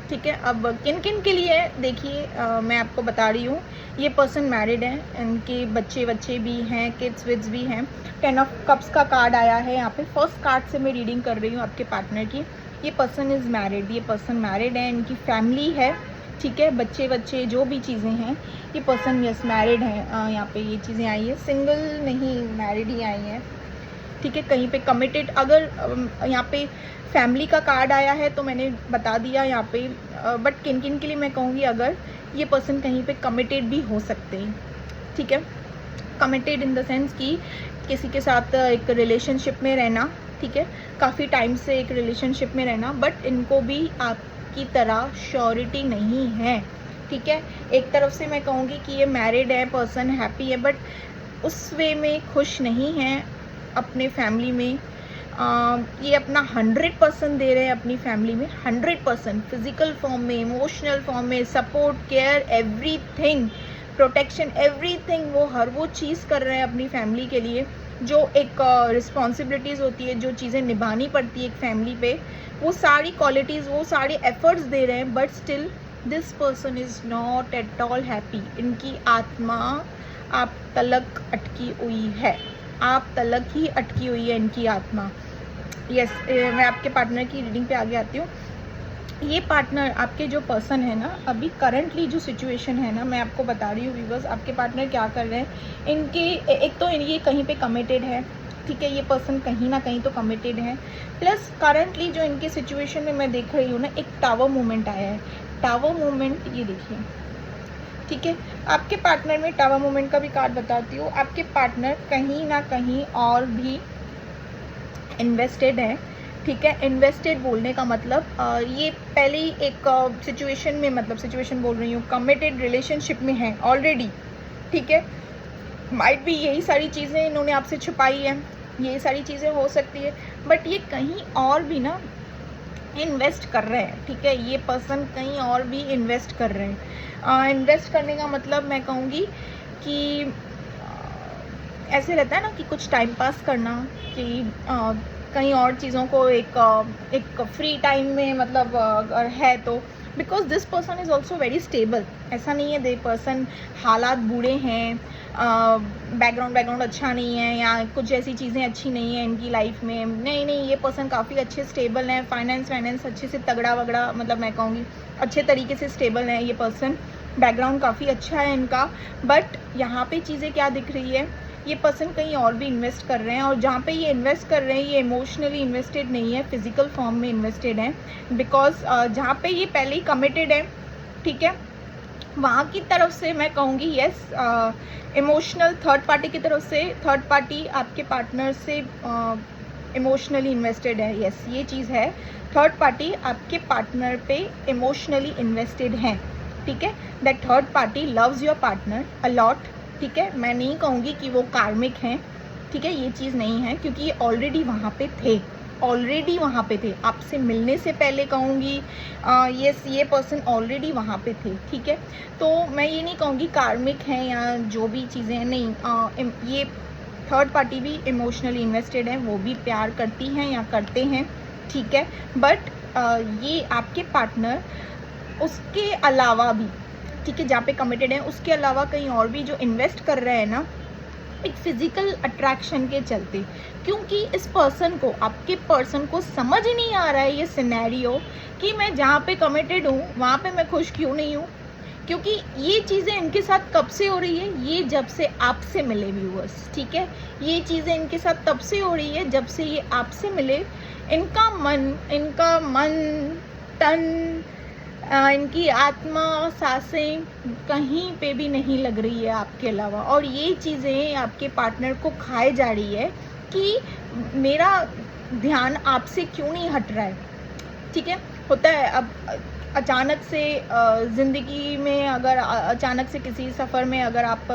ठीक है। अब किन किन के लिए देखिए, मैं आपको बता रही हूँ, ये पर्सन मैरिड है, इनके बच्चे भी हैं, किड्स विड्स भी हैं। 10 ऑफ कप्स का कार्ड आया है यहाँ पे, फर्स्ट कार्ड से मैं रीडिंग कर रही हूँ आपके पार्टनर की। ये पर्सन इज़ मैरिड, ये पर्सन मैरिड है, इनकी फैमिली है, ठीक है, बच्चे जो भी चीज़ें हैं, ये पर्सन यस मैरिड है। यहाँ पे ये चीज़ें आई है, सिंगल नहीं मैरिड ही आई हैं, ठीक है। कहीं पे कमिटेड, अगर यहाँ पे फैमिली का कार्ड आया है तो मैंने बता दिया यहाँ पे, बट किन किन के लिए मैं कहूँगी, अगर ये पर्सन कहीं पे कमिटेड भी हो सकते हैं, ठीक है। कमिटेड इन द सेंस कि किसी के साथ एक रिलेशनशिप में रहना, ठीक है, काफ़ी टाइम से एक रिलेशनशिप में रहना, बट इनको भी आपकी तरह श्योरिटी नहीं है, ठीक है। एक तरफ से मैं कहूँगी कि ये मैरिड है, पर्सन हैप्पी है, बट उस वे में खुश नहीं है अपने फैमिली में। ये अपना 100% दे रहे हैं अपनी फैमिली में, 100% फिजिकल फॉर्म में, इमोशनल फॉर्म में, support, care, everything, protection, everything, वो हर वो चीज़ कर रहे हैं अपनी फैमिली के लिए, जो एक रिस्पॉन्सिबिलिटीज़ होती है, जो चीज़ें निभानी पड़ती है एक फैमिली पे, वो सारी क्वालिटीज़, वो सारे एफर्ट्स दे रहे हैं। But still this person is not at all happy. इनकी आत्मा आप तलक अटकी हुई है, आप तलक ही अटकी हुई है इनकी आत्मा। यस, मैं आपके पार्टनर की रीडिंग पे आगे आती हूँ। ये पार्टनर आपके जो पर्सन है ना, अभी करंटली जो सिचुएशन है ना, मैं आपको बता रही हूँ व्यूअर्स, आपके पार्टनर क्या कर रहे हैं। इनके एक तो ये कहीं पे कमिटेड है, ठीक है, ये पर्सन कहीं ना कहीं तो कमिटेड है। प्लस करंटली जो इनके सिचुएशन में मैं देख रही हूँ ना, एक टावर मूवमेंट आया है। टावर मूवमेंट ये देखिए, ठीक है, आपके पार्टनर में टावर मूवमेंट का भी कार्ड बताती हूँ। आपके पार्टनर कहीं ना कहीं और भी इन्वेस्टेड है, ठीक है। इन्वेस्टेड बोलने का मतलब ये पहले ही एक सिचुएशन में, मतलब सिचुएशन बोल रही हूँ, कमिटेड रिलेशनशिप में है ऑलरेडी, ठीक है। माइट भी यही सारी चीज़ें इन्होंने आपसे छुपाई है, ये सारी चीज़ें हो सकती है। बट ये कहीं और भी ना इन्वेस्ट कर रहे हैं, ठीक है। ये पर्सन कहीं और भी इन्वेस्ट कर रहे हैं। इन्वेस्ट करने का मतलब मैं कहूँगी कि ऐसे रहता है ना कि कुछ टाइम पास करना, कि कहीं और चीज़ों को एक फ्री टाइम में मतलब अगर है तो, because this person is also very stable. ऐसा नहीं है दे पर्सन हालात बुरे हैं, बैकग्राउंड अच्छा नहीं है, या कुछ ऐसी चीज़ें अच्छी नहीं है इनकी लाइफ में। नहीं नहीं, ये पर्सन काफ़ी अच्छे स्टेबल हैं, फाइनेंस अच्छे से तगड़ा वगड़ा, मतलब मैं कहूँगी अच्छे तरीके से स्टेबल है ये पर्सन। बैकग्राउंड काफ़ी अच्छा है इनका। बट यहाँ पे चीज़ें क्या दिख रही है, ये पर्सन कहीं और भी इन्वेस्ट कर रहे हैं, और जहाँ पे ये इन्वेस्ट कर रहे हैं ये इमोशनली इन्वेस्टेड नहीं है, फिजिकल फॉर्म में इन्वेस्टेड है। बिकॉज जहाँ पे ये पहले ही कमिटेड है, ठीक है, वहाँ की तरफ से मैं कहूँगी यस, इमोशनल थर्ड पार्टी की तरफ से, थर्ड पार्टी आपके पार्टनर से इमोशनली इन्वेस्टेड है। यस, ये चीज़ है, थर्ड पार्टी आपके पार्टनर पे इमोशनली इन्वेस्टेड है, ठीक है। That third party loves your partner a lot, ठीक है। मैं नहीं कहूँगी कि वो कार्मिक हैं, ठीक है, ये चीज़ नहीं है, क्योंकि ये ऑलरेडी वहाँ पे थे, ऑलरेडी वहाँ पे थे। आपसे मिलने से पहले कहूँगी ये पर्सन ऑलरेडी वहाँ पे थे, ठीक है। तो मैं ये नहीं कहूँगी कार्मिक हैं या जो भी चीज़ें हैं, नहीं। ये थर्ड पार्टी भी इमोशनली इन्वेस्टेड है, वो भी प्यार करती हैं या करते हैं, ठीक है। बट ये आपके पार्टनर उसके अलावा भी, ठीक है, जहाँ पे कमिटेड है उसके अलावा कहीं और भी जो इन्वेस्ट कर रहे हैं ना, एक फिजिकल अट्रैक्शन के चलते, क्योंकि इस पर्सन को, आपके पर्सन को समझ नहीं आ रहा है ये सिनेरियो कि मैं जहाँ पे कमिटेड हूँ वहाँ पे मैं खुश क्यों नहीं हूँ। क्योंकि ये चीज़ें इनके साथ कब से हो रही है, ये जब से आपसे मिले व्यूअर्स, ठीक है। ये चीज़ें इनके साथ तब से हो रही है जब से ये आपसे मिले। इनका मन तन, इनकी आत्मा, सांसें कहीं पे भी नहीं लग रही है आपके अलावा, और ये चीज़ें आपके पार्टनर को खाए जा रही है कि मेरा ध्यान आपसे क्यों नहीं हट रहा है, ठीक है। होता है अब अचानक से ज़िंदगी में, अगर अचानक से किसी सफ़र में अगर आप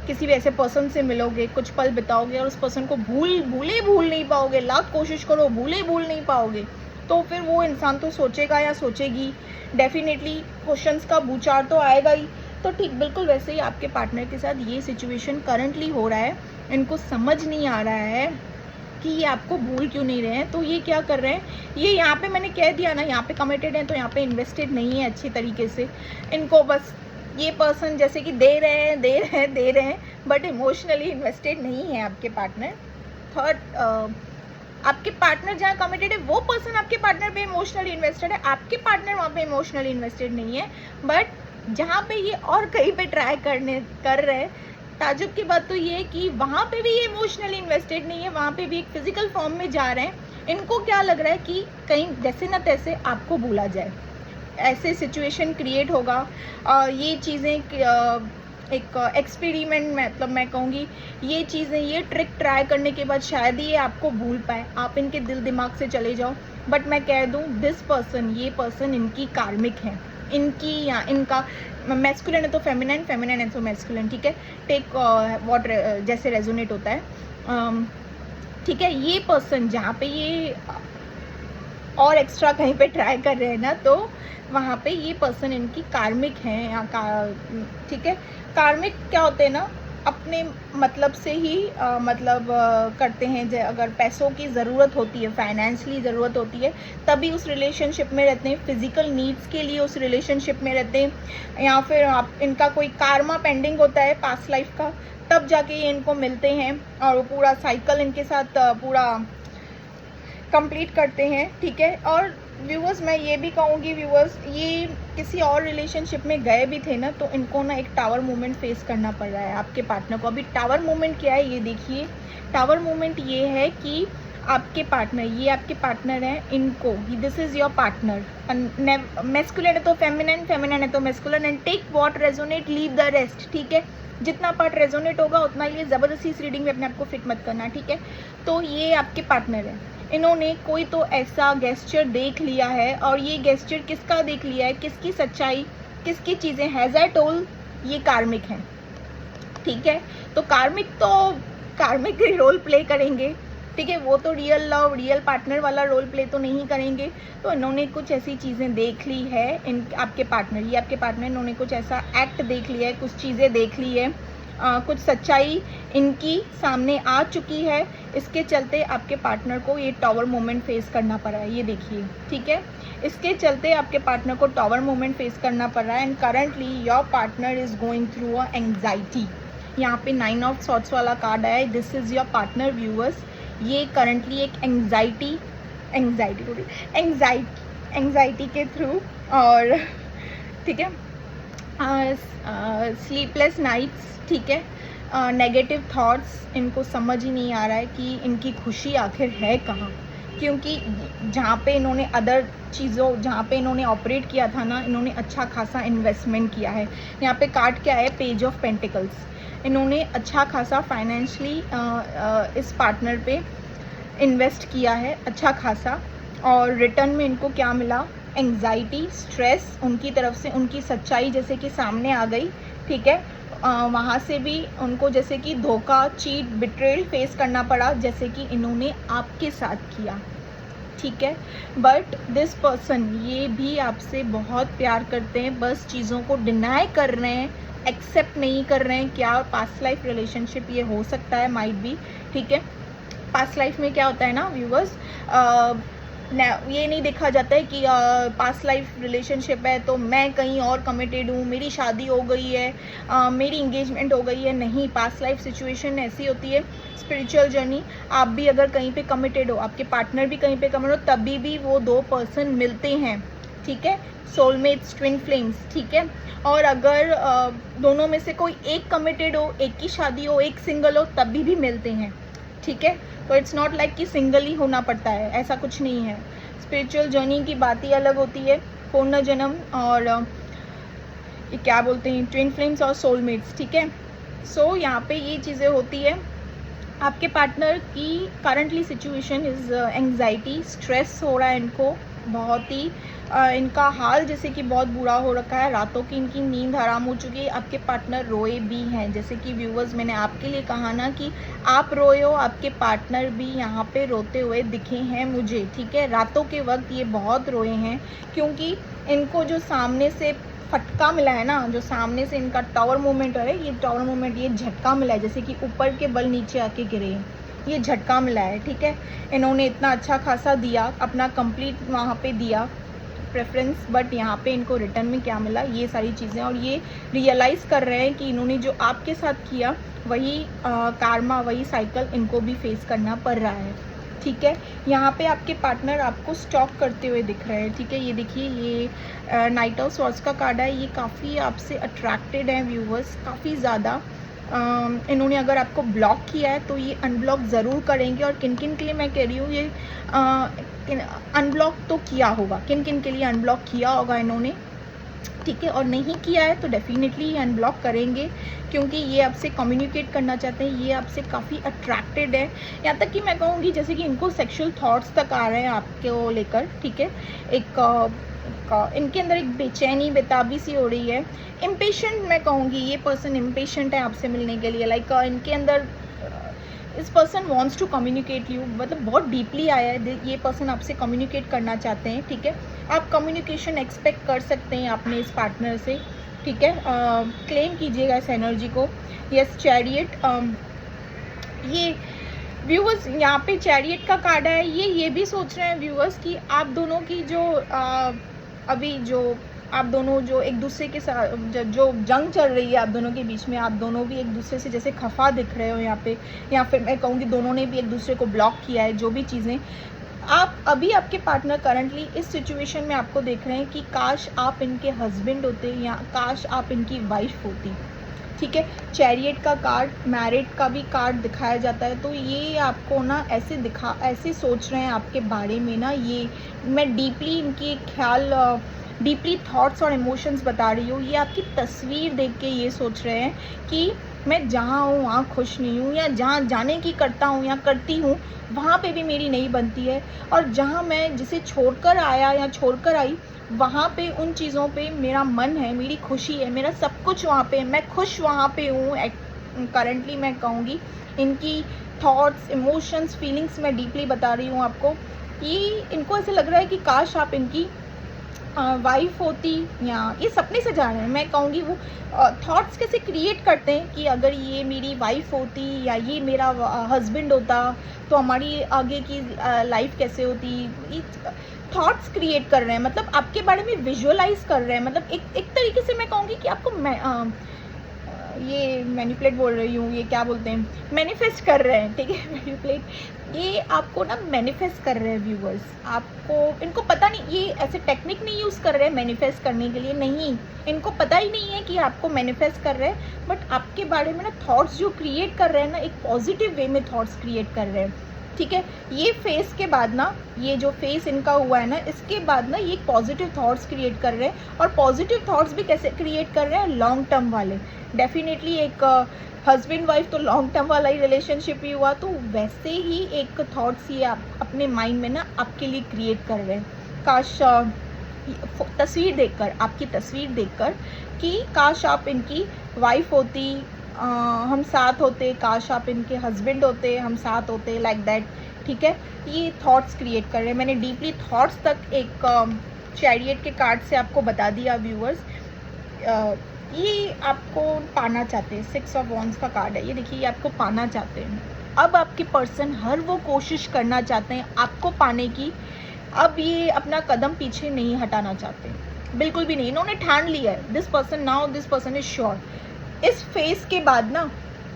किसी भी ऐसे पर्सन से मिलोगे, कुछ पल बिताओगे और उस पर्सन को भूल नहीं पाओगे, लाख कोशिश करो भूल नहीं पाओगे, तो फिर वो इंसान तो सोचेगा या सोचेगी, डेफिनेटली क्वेश्चंस का बूचार तो आएगा ही। तो ठीक बिल्कुल वैसे ही आपके पार्टनर के साथ ये सिचुएशन करंटली हो रहा है। इनको समझ नहीं आ रहा है कि ये आपको भूल क्यों नहीं रहे हैं। तो ये क्या कर रहे हैं, ये यहाँ पे मैंने कह दिया ना, यहाँ पे कमिटेड हैं तो यहाँ पे इन्वेस्टेड नहीं है अच्छी तरीके से। इनको बस ये पर्सन जैसे कि दे रहे हैं बट इमोशनली इन्वेस्टेड नहीं है आपके पार्टनर। थर्ड, आपके पार्टनर जहाँ कमिटेड है वो पर्सन आपके पार्टनर पे इमोशनली इन्वेस्टेड है, आपके पार्टनर वहाँ पे इमोशनली इन्वेस्टेड नहीं है। बट जहाँ पे ये और कहीं पे ट्राई कर रहे हैं, ताजुब की बात तो ये है कि वहाँ पे भी ये इमोशनली इन्वेस्टेड नहीं है, वहाँ पे भी एक फिजिकल फॉर्म में जा रहे हैं। इनको क्या लग रहा है कि कहीं जैसे ना तैसे आपको भूला जाए, ऐसे सिचुएशन क्रिएट होगा। ये चीज़ें एक एक्सपेरिमेंट, मतलब मैं कहूँगी ये चीज़ें, ये ट्रिक ट्राई करने के बाद शायद ये आपको भूल पाए, आप इनके दिल दिमाग से चले जाओ। बट मैं कह दूँ दिस पर्सन, ये पर्सन इनकी कार्मिक है, इनकी या इनका मैस्कुलिन है तो फेमिनिन, फेमिनिन है तो मैस्कुलिन, ठीक है। टेक व्हाट जैसे रेजोनेट होता है, ठीक है। ये पर्सन जहाँ पे ये और एक्स्ट्रा कहीं पे ट्राई कर रहे हैं ना, तो वहाँ पे ये पर्सन इनकी कार्मिक हैं या ठीक है। कार्मिक क्या होते हैं ना, अपने मतलब से ही करते हैं। अगर पैसों की ज़रूरत होती है, फाइनेंशियली ज़रूरत होती है, तभी उस रिलेशनशिप में रहते हैं, फिज़िकल नीड्स के लिए उस रिलेशनशिप में रहते हैं, या फिर इनका कोई कार्मा पेंडिंग होता है पास्ट लाइफ का, तब जाके ये इनको मिलते हैं और वो पूरा साइकिल इनके साथ पूरा कंप्लीट करते हैं, ठीक है। और व्यूअर्स मैं ये भी कहूँगी, व्यूअर्स ये किसी और रिलेशनशिप में गए भी थे ना, तो इनको ना एक टावर मूवमेंट फेस करना पड़ रहा है आपके पार्टनर को। अभी टावर मूवमेंट क्या है ये देखिए, टावर मूवमेंट ये है कि आपके पार्टनर, ये आपके पार्टनर हैं, इनको, this is your partner. Masculine है तो फेमिनिन, फेमिनिन है तो masculine, and take what resonate, leave the rest, ठीक है। जितना पार्ट रेजोनेट होगा उतना ये ज़बरदस्ती इस रीडिंग में अपने आप को फिट मत करना, ठीक है। तो ये आपके पार्टनर है, इन्होंने कोई तो ऐसा गेस्चर देख लिया है, और ये गेस्चर किसका देख लिया है, किसकी सच्चाई, किसकी चीज़ें, हैज़ आई टोल्ड, ये कार्मिक हैं, ठीक है। तो कार्मिक रोल प्ले करेंगे, ठीक है, वो तो रियल लव, रियल पार्टनर वाला रोल प्ले तो नहीं करेंगे। तो इन्होंने कुछ ऐसी चीज़ें देख ली है, इन आपके पार्टनर, ये आपके पार्टनर, इन्होंने कुछ ऐसा एक्ट देख लिया है, कुछ चीज़ें देख ली है, कुछ सच्चाई इनकी सामने आ चुकी है। इसके चलते आपके पार्टनर को ये टॉवर मोमेंट फेस करना पड़ रहा है, ये देखिए, ठीक है। इसके चलते आपके पार्टनर को टॉवर मोमेंट फेस करना पड़ रहा है। And currently your partner is going through a anxiety. यहाँ पे 9 ऑफ सॉर्ट्स वाला कार्ड आया है, this is your partner viewers. ये करंटली एक एंग्जाइटी के थ्रू, और ठीक है, स्लीपलेस नाइट्स, ठीक है, नेगेटिव थॉट्स, इनको समझ ही नहीं आ रहा है कि इनकी खुशी आखिर है कहाँ। क्योंकि जहाँ पे इन्होंने अदर चीज़ों, जहाँ पे इन्होंने ऑपरेट किया था ना, इन्होंने अच्छा खासा इन्वेस्टमेंट किया है। यहाँ पे कार्ड क्या है, पेज ऑफ पेंटिकल्स। इन्होंने अच्छा खासा फाइनेंशली इस पार्टनर पे इन्वेस्ट किया है, अच्छा खासा, और रिटर्न में इनको क्या मिला, एंग्जाइटी, स्ट्रेस उनकी तरफ से, उनकी सच्चाई जैसे कि सामने आ गई, ठीक है। वहाँ से भी उनको जैसे कि धोखा, चीट, बिट्रेल फेस करना पड़ा, जैसे कि इन्होंने आपके साथ किया, ठीक है। बट दिस पर्सन, ये भी आपसे बहुत प्यार करते हैं, बस चीज़ों को डिनाई कर रहे हैं, एक्सेप्ट नहीं कर रहे हैं। क्या पास्ट लाइफ रिलेशनशिप ये हो सकता है, माइट बी, ठीक है। पास्ट लाइफ में क्या होता है ना व्यूवर्स, ये नहीं देखा जाता है कि पास्ट लाइफ रिलेशनशिप है तो मैं कहीं और कमिटेड हूँ, मेरी शादी हो गई है, मेरी इंगेजमेंट हो गई है। नहीं, पास्ट लाइफ सिचुएशन ऐसी होती है, स्पिरिचुअल जर्नी, आप भी अगर कहीं पे कमिटेड हो, आपके पार्टनर भी कहीं पे कमिटेड हो, तभी भी वो दो पर्सन मिलते हैं, ठीक है। सोलमेट्स, ट्विन फ्लेम्स, ठीक है। और अगर दोनों में से कोई एक कमिटेड हो, एक की शादी हो, एक सिंगल हो, तभी भी मिलते हैं, ठीक है। तो इट्स नॉट लाइक कि सिंगल ही होना पड़ता है, ऐसा कुछ नहीं है। स्पिरिचुअल जर्नी की बात ही अलग होती है, पूर्ण जन्म और ये क्या बोलते हैं, ट्विन फ्लेम्स और सोलमेट्स, ठीक है। सो यहाँ पे ये चीज़ें होती है। आपके पार्टनर की currently situation is anxiety, stress हो रहा है इनको बहुत ही, इनका हाल जैसे कि बहुत बुरा हो रखा है, रातों की इनकी नींद हराम हो चुकी है। आपके पार्टनर रोए भी हैं, जैसे कि व्यूवर्स मैंने आपके लिए कहा ना कि आप रोए हो, आपके पार्टनर भी यहाँ पे रोते हुए दिखे हैं मुझे, ठीक है। रातों के वक्त ये बहुत रोए हैं, क्योंकि इनको जो सामने से फटका मिला है ना, जो सामने से इनका टावर मूवमेंट है, ये टावर मूवमेंट, ये झटका मिला है, जैसे कि ऊपर के बल नीचे आके गिरे हैं, ये झटका मिला है, ठीक है। इन्होंने इतना अच्छा खासा दिया, अपना कंप्लीट वहाँ पे दिया प्रेफरेंस, बट यहाँ पे इनको रिटर्न में क्या मिला, ये सारी चीज़ें। और ये रियलाइज़ कर रहे हैं कि इन्होंने जो आपके साथ किया वही कार्मा, वही साइकिल इनको भी फेस करना पड़ रहा है, ठीक है। यहाँ पे आपके पार्टनर आपको स्टॉक करते हुए दिख रहे हैं, ठीक है। ये देखिए, ये नाइट ऑफ सॉर्ट्स का कार्ड है, ये काफ़ी आपसे अट्रैक्टेड है व्यूवर्स, काफ़ी ज़्यादा। इन्होंने अगर आपको ब्लॉक किया है तो ये अनब्लॉक ज़रूर करेंगे। और किन किन के लिए मैं कह रही हूँ, ये अनब्लॉक तो किया होगा, किन किन के लिए अनब्लॉक किया होगा इन्होंने, ठीक है। और नहीं किया है तो डेफिनेटली ये अनब्लॉक करेंगे, क्योंकि ये आपसे कम्युनिकेट करना चाहते हैं, ये आपसे काफ़ी अट्रैक्टेड है। यहाँ तक कि मैं कहूँगी जैसे कि इनको सेक्सुअल थॉट्स तक आ रहे हैं आपको लेकर, ठीक है। इनके अंदर एक बेचैनी, बेताबी सी हो रही है, इम्पेशेंट मैं कहूँगी, ये पर्सन इम्पेशेंट है आपसे मिलने के लिए। लाइक इनके अंदर इस person wants to communicate you, मतलब बहुत डीपली आया है, ये पर्सन आपसे कम्युनिकेट करना चाहते हैं, ठीक है। आप कम्युनिकेशन एक्सपेक्ट कर सकते हैं अपने इस पार्टनर से, ठीक है। क्लेम कीजिएगा इस एनर्जी को। यस, चैरियट, ये व्यूअर्स यहाँ पे चैरियट का कार्ड है। ये भी सोच रहे हैं व्यूअर्स कि आप दोनों की जो अभी जो आप दोनों जो एक दूसरे के साथ जो जंग चल रही है आप दोनों के बीच में, आप दोनों भी एक दूसरे से जैसे खफा दिख रहे हो यहाँ पे, या फिर मैं कहूँगी दोनों ने भी एक दूसरे को ब्लॉक किया है, जो भी चीज़ें आप अभी आपके पार्टनर करंटली इस सिचुएशन में आपको देख रहे हैं कि काश आप इनके हस्बैंड होते या काश आप इनकी वाइफ होती, ठीक है। चैरियट का कार्ड, मैरिड का भी कार्ड दिखाया जाता है। तो ये आपको ना ऐसे सोच रहे हैं आपके बारे में ना, ये मैं डीपली इनकी ख्याल, डीपली थॉट्स और इमोशंस बता रही हूँ। ये आपकी तस्वीर देख के ये सोच रहे हैं कि मैं जहाँ हूँ वहाँ खुश नहीं हूँ, या जहाँ जाने की करता हूँ या करती हूँ वहाँ पे भी मेरी नहीं बनती है, और जहाँ मैं जिसे छोड़कर आया या छोड़कर आई वहाँ पे उन चीज़ों पे मेरा मन है, मेरी खुशी है, मेरा सब कुछ वहाँ पे, मैं खुश वहाँ पे हूँ, करंटली मैं कहूँगी इनकी थॉट्स, इमोशंस, फीलिंग्स मैं डीपली बता रही हूँ आपको। ये इनको ऐसे लग रहा है कि काश आप इनकी वाइफ होती, या ये सपने से जा रहे हैं। मैं कहूँगी वो थॉट्स कैसे क्रिएट करते हैं कि अगर ये मेरी वाइफ होती या ये मेरा हस्बैंड होता तो हमारी आगे की लाइफ कैसे होती। ये थॉट्स क्रिएट कर रहे हैं, मतलब आपके बारे में विजुअलाइज कर रहे हैं। मतलब एक तरीके से मैं कहूँगी कि आपको ये मैनिपुलेट बोल रही हूँ, ये क्या बोलते हैं, मैनिफेस्ट कर रहे हैं, ठीक है। मैनिपुलेट, ये आपको ना मैनिफेस्ट कर रहे हैं व्यूवर्स। आपको, इनको पता नहीं, ये ऐसे टेक्निक नहीं यूज़ कर रहे हैं मैनिफेस्ट करने के लिए, नहीं, इनको पता ही नहीं है कि आपको मैनिफेस्ट कर रहे हैं। बट आपके बारे में ना थॉट्स जो क्रिएट कर रहे हैं ना, एक पॉजिटिव वे में थॉट्स क्रिएट कर रहे हैं, ठीक है। ये फेस के बाद ना, ये जो फेस इनका हुआ है ना, इसके बाद ना ये पॉजिटिव थॉट्स क्रिएट कर रहे हैं। और पॉजिटिव थॉट्स भी कैसे क्रिएट कर रहे हैं, लॉन्ग टर्म वाले। डेफिनेटली एक हस्बैंड वाइफ तो लॉन्ग टर्म वाला ही रिलेशनशिप ही हुआ, तो वैसे ही एक थॉट्स ये आप अपने माइंड में ना आपके लिए क्रिएट कर रहे हैं। काश तस्वीर देखकर, आपकी तस्वीर देखकर, कि काश आप इनकी वाइफ होती, हम साथ होते, काश आप इनके हस्बैंड होते, हम साथ होते, लाइक दैट, ठीक है। ये थॉट्स क्रिएट कर रहे हैं। मैंने डीपली थॉट्स तक एक चैरियट के कार्ड से आपको बता दिया व्यूअर्स। ये आपको पाना चाहते हैं, 6 ऑफ वॉन्ड्स का कार्ड है, ये देखिए, ये आपको पाना चाहते हैं। अब आपके पर्सन हर वो कोशिश करना चाहते हैं आपको पाने की। अब ये अपना कदम पीछे नहीं हटाना चाहते, बिल्कुल भी नहीं। इन्होंने ठान लिया है, this person, now this person is sure. इस फेस के बाद ना,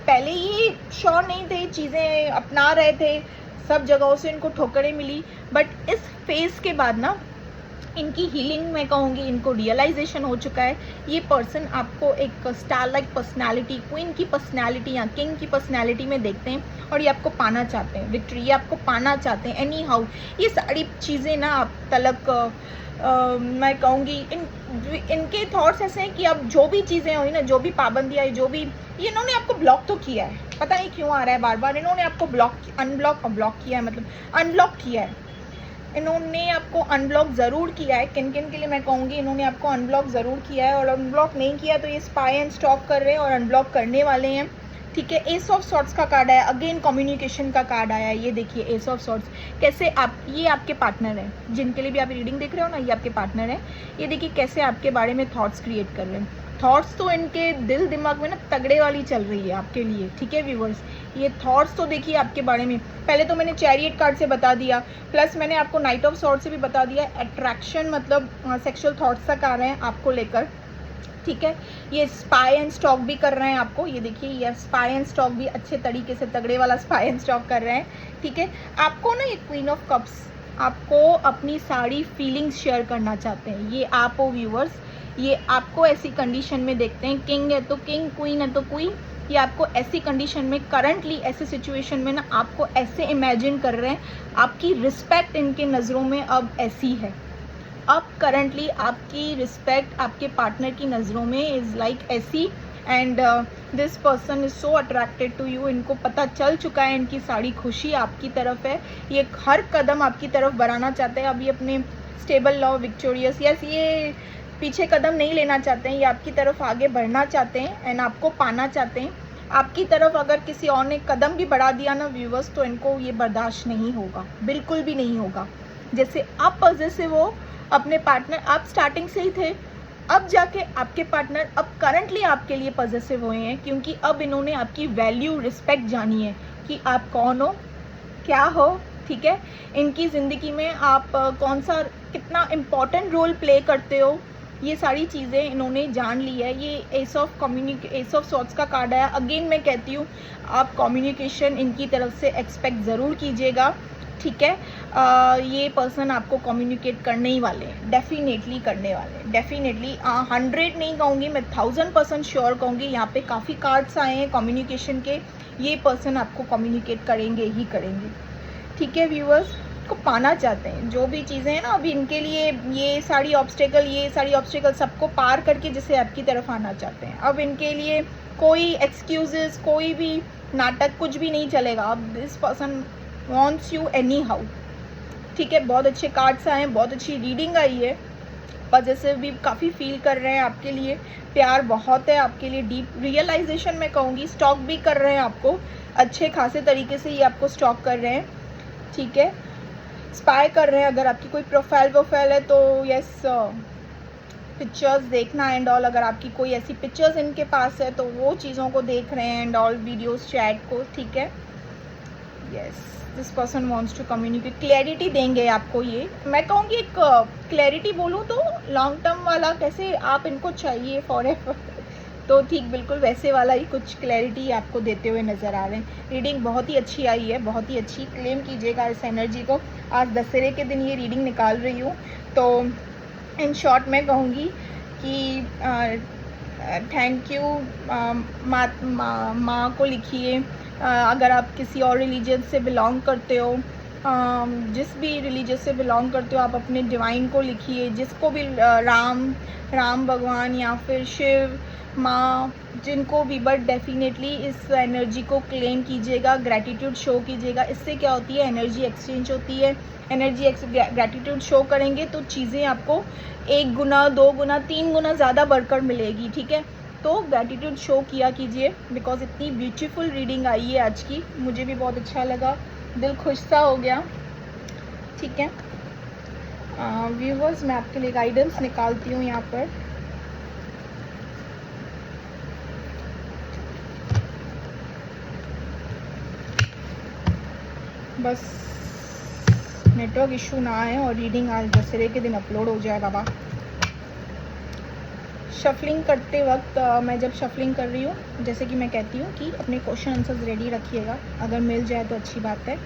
पहले ये श्योर नहीं थे, चीज़ें अपना रहे थे, सब जगहों से इनको ठोकरें मिली, बट इस फेस के बाद ना इनकी हीलिंग मैं कहूँगी, इनको रियलाइजेशन हो चुका है। ये पर्सन आपको एक स्टार लाइक पर्सनैलिटी, क्वीन की पर्सनैलिटी या किंग की पर्सनैलिटी में देखते हैं, और ये आपको पाना चाहते हैं, विक्ट्री, ये आपको पाना चाहते हैं एनी हाउ। ये सारी चीज़ें ना आप तलक मैं कहूँगी, इनके थॉट्स ऐसे हैं कि अब जो भी चीज़ें हुई ना, जो भी पाबंदियाँ, जो भी, ये इन्होंने आपको ब्लॉक तो किया है, पता नहीं क्यों आ रहा है बार बार। इन्होंने आपको ब्लॉक किया है, मतलब अनब्लॉक किया है। इन्होंने आपको अनब्लॉक ज़रूर किया है। किन किन के लिए मैं कहूँगी, इन्होंने आपको अनब्लॉक ज़रूर किया है, और अनब्लॉक नहीं किया तो ये स्पाई एंड स्टॉक कर रहे हैं और अनब्लॉक करने वाले हैं, ठीक है। एस ऑफ सॉर्ट्स का कार्ड आया, अगेन कम्युनिकेशन का कार्ड आया है। ये देखिए एस ऑफ सॉर्ट्स, कैसे आप, ये आपके पार्टनर हैं, जिनके लिए भी आप रीडिंग देख रहे हो ना, ये आपके पार्टनर हैं। ये देखिए कैसे आपके बारे में थॉट्स क्रिएट कर रहे हैं। थॉट्स तो इनके दिल दिमाग में ना तगड़े वाली चल रही है आपके लिए, ठीक है व्यूवर्स। ये थॉट्स तो देखिए आपके बारे में, पहले तो मैंने चैरियट कार्ड से बता दिया, प्लस मैंने आपको नाइट ऑफ सॉर्ट्स से भी बता दिया। अट्रैक्शन मतलब सेक्सुअल थॉट्स तक आ रहे हैं आपको लेकर, ठीक है। ये स्पाई एंड स्टॉक भी कर रहे हैं आपको, ये देखिए, ये स्पाई एंड स्टॉक भी अच्छे तरीके से तगड़े वाला स्पाई एंड स्टॉक कर रहे हैं, ठीक है। आपको ना ये क्वीन ऑफ कप्स, आपको अपनी सारी फीलिंग्स शेयर करना चाहते हैं। ये आप हो व्यूवर्स, ये आपको ऐसी कंडीशन में देखते हैं, किंग है तो किंग, क्वीन है तो क्वीन, ये आपको ऐसी कंडीशन में, करंटली ऐसे सिचुएशन में ना आपको ऐसे इमेजिन कर रहे हैं। आपकी रिस्पेक्ट इनके नज़रों में अब ऐसी है, अब करंटली आपकी रिस्पेक्ट आपके पार्टनर की नज़रों में इज़ लाइक ऐसी, and this person is so attracted to you. इनको पता चल चुका है, इनकी सारी खुशी आपकी तरफ है, ये हर कदम आपकी तरफ बढ़ाना चाहते हैं। अभी अपने स्टेबल लव विक्टोरियस, यस, ये पीछे कदम नहीं लेना चाहते हैं, ये आपकी तरफ आगे बढ़ना चाहते हैं एंड आपको पाना चाहते हैं। आपकी तरफ अगर किसी और ने कदम भी बढ़ा दिया ना व्यूवर्स, तो इनको ये बर्दाश्त नहीं होगा, बिल्कुल भी नहीं होगा। जैसे आप पॉजिटिव हो अपने पार्टनर, आप स्टार्टिंग से ही थे, अब जाके आपके पार्टनर अब करंटली आपके लिए पॉजिटिव हुए हैं, क्योंकि अब इन्होंने आपकी वैल्यू, रिस्पेक्ट जानी है कि आप कौन हो, क्या हो, ठीक है। इनकी ज़िंदगी में आप कौन सा, कितना इम्पोर्टेंट रोल प्ले करते हो, ये सारी चीज़ें इन्होंने जान ली है। ये एस ऑफ सॉर्ट्स का कार्ड आया। अगेन मैं कहती हूँ, आप कम्युनिकेशन इनकी तरफ से एक्सपेक्ट ज़रूर कीजिएगा, ठीक है। ये पर्सन आपको कम्युनिकेट करने ही वाले हैं, डेफिनेटली करने वाले हैं, डेफिनेटली 100 नहीं कहूँगी मैं, 1000% श्योर कहूँगी। यहाँ पे काफ़ी कार्ड्स आए हैं कम्युनिकेशन के, ये पर्सन आपको कम्युनिकेट करेंगे ही करेंगे, ठीक है व्यूअर्स। को पाना चाहते हैं, जो भी चीज़ें हैं ना, अभी इनके लिए ये सारी ऑब्स्टेकल सबको पार करके जैसे आपकी तरफ आना चाहते हैं। अब इनके लिए कोई एक्सक्यूजेस, कोई भी नाटक, कुछ भी नहीं चलेगा। अब this person wants you any how, ठीक है। बहुत अच्छे कार्ड्स आए हैं, बहुत अच्छी रीडिंग आई है, पॉजिटिव भी काफ़ी फील कर रहे हैं आपके लिए, प्यार बहुत है आपके लिए, डीप रियलाइजेशन मैं कहूँगी, स्टॉक भी कर रहे हैं आपको अच्छे खासे तरीके से, ये आपको स्टॉक कर रहे हैं, ठीक है, स्पाई कर रहे हैं। अगर आपकी कोई प्रोफाइल है तो यस, पिक्चर्स देखना एंड ऑल, अगर आपकी कोई ऐसी पिक्चर्स इनके पास है तो वो चीज़ों को देख रहे हैं एंड ऑल, वीडियोस, चैट को, ठीक है। Yes, this person wants to communicate, clarity देंगे आपको। ये मैं कहूँगी एक क्लैरिटी बोलूँ तो लॉन्ग टर्म वाला, कैसे आप इनको चाहिए फॉरएवर तो ठीक बिल्कुल वैसे वाला ही कुछ क्लैरिटी आपको देते हुए नज़र आ रहे हैं। रीडिंग बहुत ही अच्छी आई है, बहुत ही अच्छी, क्लेम कीजिएगा इस एनर्जी को। आज दशहरे के दिन ये रीडिंग निकाल रही हूँ, तो इन शॉर्ट मैं कहूँगी कि थैंक यू माँ को लिखिए। अगर आप किसी और रिलीजन से बिलोंग करते हो, जिस भी रिलीजन से बिलोंग करते हो, आप अपने डिवाइन को लिखिए, जिसको भी राम भगवान या फिर शिव माँ, जिनको भी, बट डेफिनेटली इस एनर्जी को क्लेम कीजिएगा, ग्रैटिट्यूड शो कीजिएगा। इससे क्या होती है, एनर्जी एक्सचेंज होती है। एनर्जी ग्रैटिट्यूड शो करेंगे तो चीज़ें आपको 1 गुना 2 गुना 3 गुना ज़्यादा बढ़कर मिलेगी, ठीक है। तो ग्रैटिट्यूड शो किया कीजिए, बिकॉज इतनी ब्यूटीफुल रीडिंग आई है आज की, मुझे भी बहुत अच्छा लगा, दिल खुश सा हो गया, ठीक है। व्यूवर्स, मैं आपके लिए गाइडेंस निकालती हूँ यहाँ पर। बस नेटवर्क इशू ना आए और रीडिंग आज दशहरे के दिन अपलोड हो जाए बाबा। शफलिंग करते वक्त मैं जब शफलिंग कर रही हूँ, जैसे कि मैं कहती हूँ कि अपने क्वेश्चन आंसर्स रेडी रखिएगा, अगर मिल जाए तो अच्छी बात है।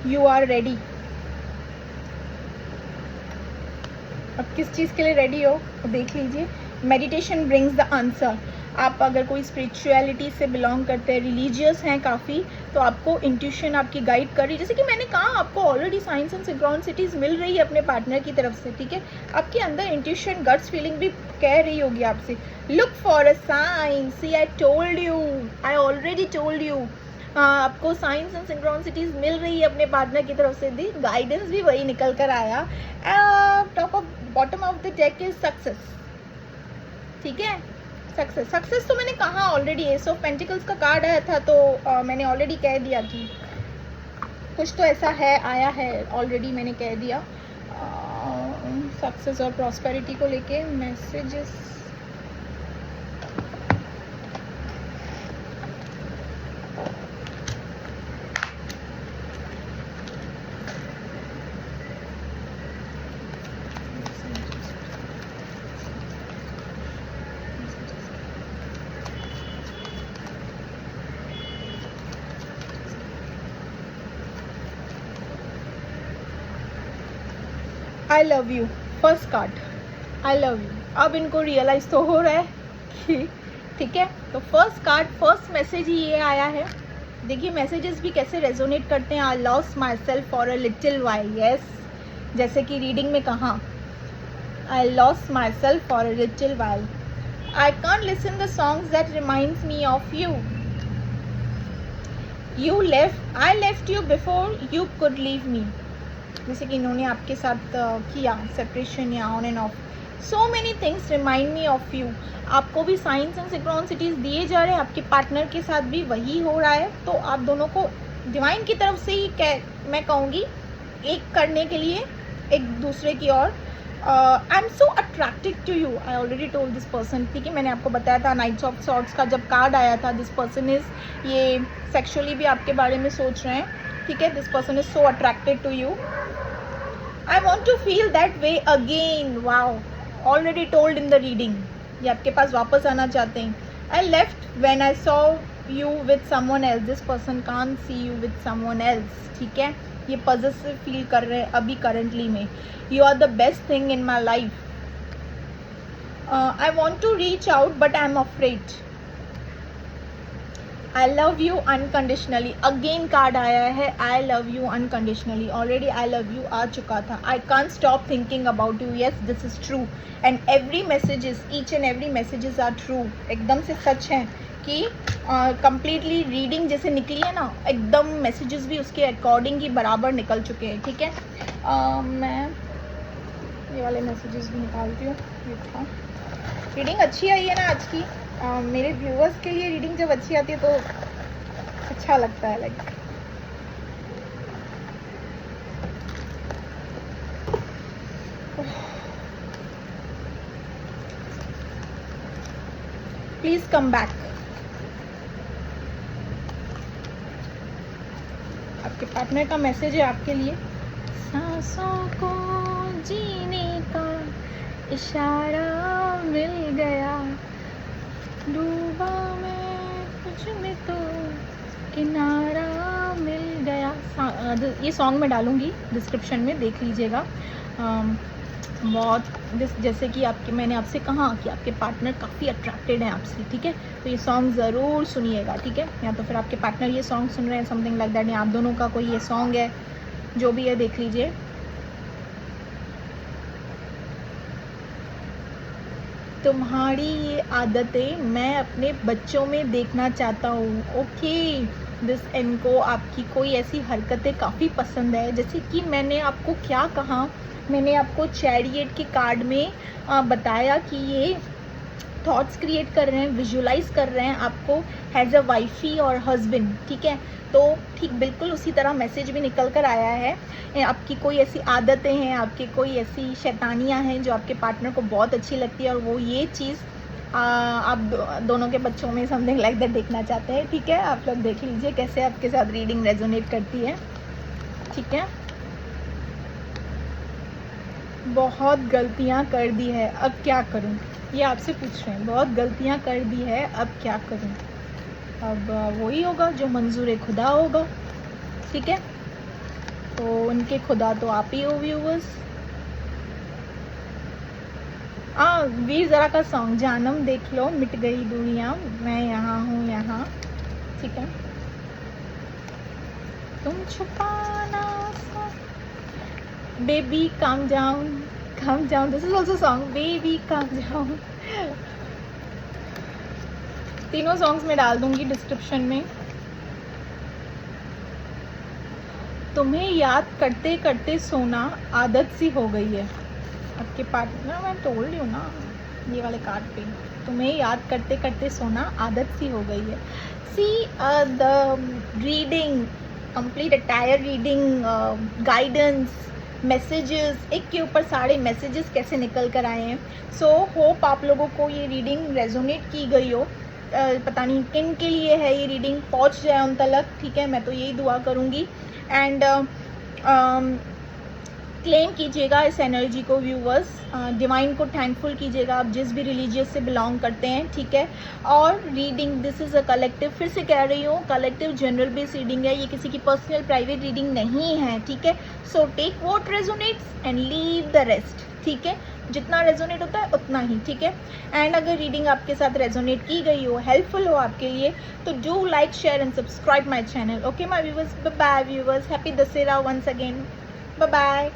You are ready. अब किस चीज़ के लिए रेडी हो तो देख लीजिए। Meditation brings the answer. आप अगर कोई स्पिरिचुअलिटी से बिलोंग करते हैं, रिलीजियस हैं काफ़ी, तो आपको इंट्यूशन आपकी गाइड कर रही है। जैसे कि मैंने कहा, आपको ऑलरेडी साइंस एंड सिंक्रोनिसिटीज मिल रही है अपने पार्टनर की तरफ से, ठीक है। आपके अंदर इंट्यूशन, गट्स फीलिंग भी कह रही होगी आपसे, look for a sign, see I told you, I already told you. आपको साइंस एंड सिंक्रोनिसिटीज मिल रही है अपने पार्टनर की तरफ से, दी गाइडेंस भी वही निकल कर आया। Top of bottom of the deck is success, ठीक है। सक्सेस तो मैंने कहा ऑलरेडी, एस ऑफ पेंटिकल्स का कार्ड आया था, तो मैंने ऑलरेडी कह दिया कि कुछ तो ऐसा है, आया है ऑलरेडी, मैंने कह दिया। सक्सेस और प्रॉस्पेरिटी को लेके messages, I love you, first card, I love you. अब इनको रियलाइज तो हो रहा है कि ठीक है, तो फर्स्ट कार्ड, फर्स्ट मैसेज ही ये आया है। देखिए मैसेजेस भी कैसे रेजोनेट करते हैं। I lost my self for a little while, yes, जैसे कि रीडिंग में कहा, I lost my self for a little while, I can't listen the songs that reminds me of you, you left, I left you before you could leave me. जैसे कि इन्होंने आपके साथ किया सेपरेशन या on end of, so many things remind me of you. आपको भी science and सिंक्रोनिसिटीज दिए जा रहे हैं, आपके पार्टनर के साथ भी वही हो रहा है, तो आप दोनों को डिवाइन की तरफ से ही मैं कहूँगी एक करने के लिए एक दूसरे की ओर। I am so attracted to you, I already told this person, ठीक है। मैंने आपको बताया था नाइट्स ऑफ सॉर्ट्स का जब कार्ड आया था, दिस पर्सन इज, ये सेक्सुअली भी आपके बारे में सोच रहे हैं, ठीक है। This person is so attracted to you, I want to feel that way again. Wow, already told in the reading. ये आपके पास वापस आना चाहते हैं। I left when I saw you with someone else. This person can't see you with someone else. ठीक है, ये possessive feel कर रहे हैं अभी currently में। You are the best thing in my life. I want to reach out but I'm afraid. I love you unconditionally, again card आया है I love you unconditionally. Already I love you आ चुका था। I can't stop thinking about you, yes this is true and every messages, each and every messages are true. एकदम से सच है कि completely reading जैसे निकली है ना, एकदम मैसेजेस भी उसके अकॉर्डिंग ही बराबर निकल चुके हैं, ठीक है। मैं ये वाले मैसेजेस भी निकालती हूँ। रीडिंग अच्छी आई है ना आज की। मेरे व्यूअर्स के लिए रीडिंग जब अच्छी आती है तो अच्छा लगता है। Like please come back. आपके पार्टनर का मैसेज है आपके लिए। सांसों को जीने का इशारा मिल गया, डूबा मैं कुछ में तो किनारा मिल गया। ये सॉन्ग मैं डालूंगी डिस्क्रिप्शन में, देख लीजिएगा। बहुत जैसे कि मैंने आपसे कहा कि आपके पार्टनर काफ़ी अट्रैक्टेड हैं आपसे, ठीक है। तो ये सॉन्ग ज़रूर सुनिएगा, ठीक है। या तो फिर आपके पार्टनर ये सॉन्ग सुन रहे हैं, समथिंग लाइक दैट, या आप दोनों का कोई ये सॉन्ग है, जो भी है देख लीजिए। तुम्हारी ये आदतें मैं अपने बच्चों में देखना चाहता हूँ। ओके दिस, इनको आपकी कोई ऐसी हरकतें काफ़ी पसंद है। जैसे कि मैंने आपको क्या कहा, मैंने आपको चैरियट के कार्ड में बताया कि ये थॉट्स क्रिएट कर रहे हैं, विजुलाइज कर रहे हैं आपको हैज़ अ वाइफी और हस्बैंड, ठीक है। तो ठीक बिल्कुल उसी तरह मैसेज भी निकल कर आया है। आपकी कोई ऐसी आदतें हैं, आपकी कोई ऐसी शैतानियाँ हैं जो आपके पार्टनर को बहुत अच्छी लगती है, और वो ये चीज़ आप दोनों के बच्चों में समथिंग लाइक दैट देखना चाहते हैं, ठीक है। आप लोग देख लीजिए कैसे आपके साथ रीडिंग रेजोनेट करती है, ठीक है। बहुत गलतियाँ कर दी है, अब क्या करूँ, ये आपसे पूछ रहे हैं। बहुत गलतियाँ कर दी है, अब क्या करूँ। अब वही होगा जो मंजूर खुदा होगा, ठीक है। तो उनके खुदा तो आप ही हो व्यूवर्स। वीर ज़रा का सॉन्ग जानम देख लो मिट गई दूरियां, मैं यहाँ हूँ यहाँ, ठीक है। तुम छुपाना baby calm down, this is also song baby calm down. तीनों सॉन्ग्स मैं डाल दूंगी डिस्क्रिप्शन में। तुम्हें याद करते करते सोना आदत सी हो गई है। आपके पार्टनर, मैं तोड़ ली हूँ ना ये वाले कार्ड पे, तुम्हें याद करते करते सोना आदत सी हो गई है। See the reading complete attire reading guidance messages, एक के ऊपर सारे मैसेजेस कैसे निकल कर आए हैं। सो होप आप लोगों को ये रीडिंग रेजोनेट की गई हो। पता नहीं किन के लिए है ये रीडिंग, पहुंच जाए उन तक, ठीक है। मैं तो यही दुआ करूँगी। एंड क्लेम कीजिएगा इस एनर्जी को व्यूवर्स, डिवाइन को थैंकफुल कीजिएगा, आप जिस भी रिलीजियस से बिलोंग करते हैं, ठीक है। और reading this is a collective, फिर से कह रही हूँ कलेक्टिव जनरल बेस रीडिंग है, ये किसी की पर्सनल प्राइवेट रीडिंग नहीं है, ठीक है। So take what resonates and leave the rest, ठीक है। जितना रेजोनेट होता है उतना ही, ठीक है। एंड अगर रीडिंग आपके साथ रेजोनेट की गई हो, हेल्पफुल हो आपके लिए, तो do like share and subscribe my channel. Okay my viewers, bye bye viewers, happy Dussehra once again, bye bye.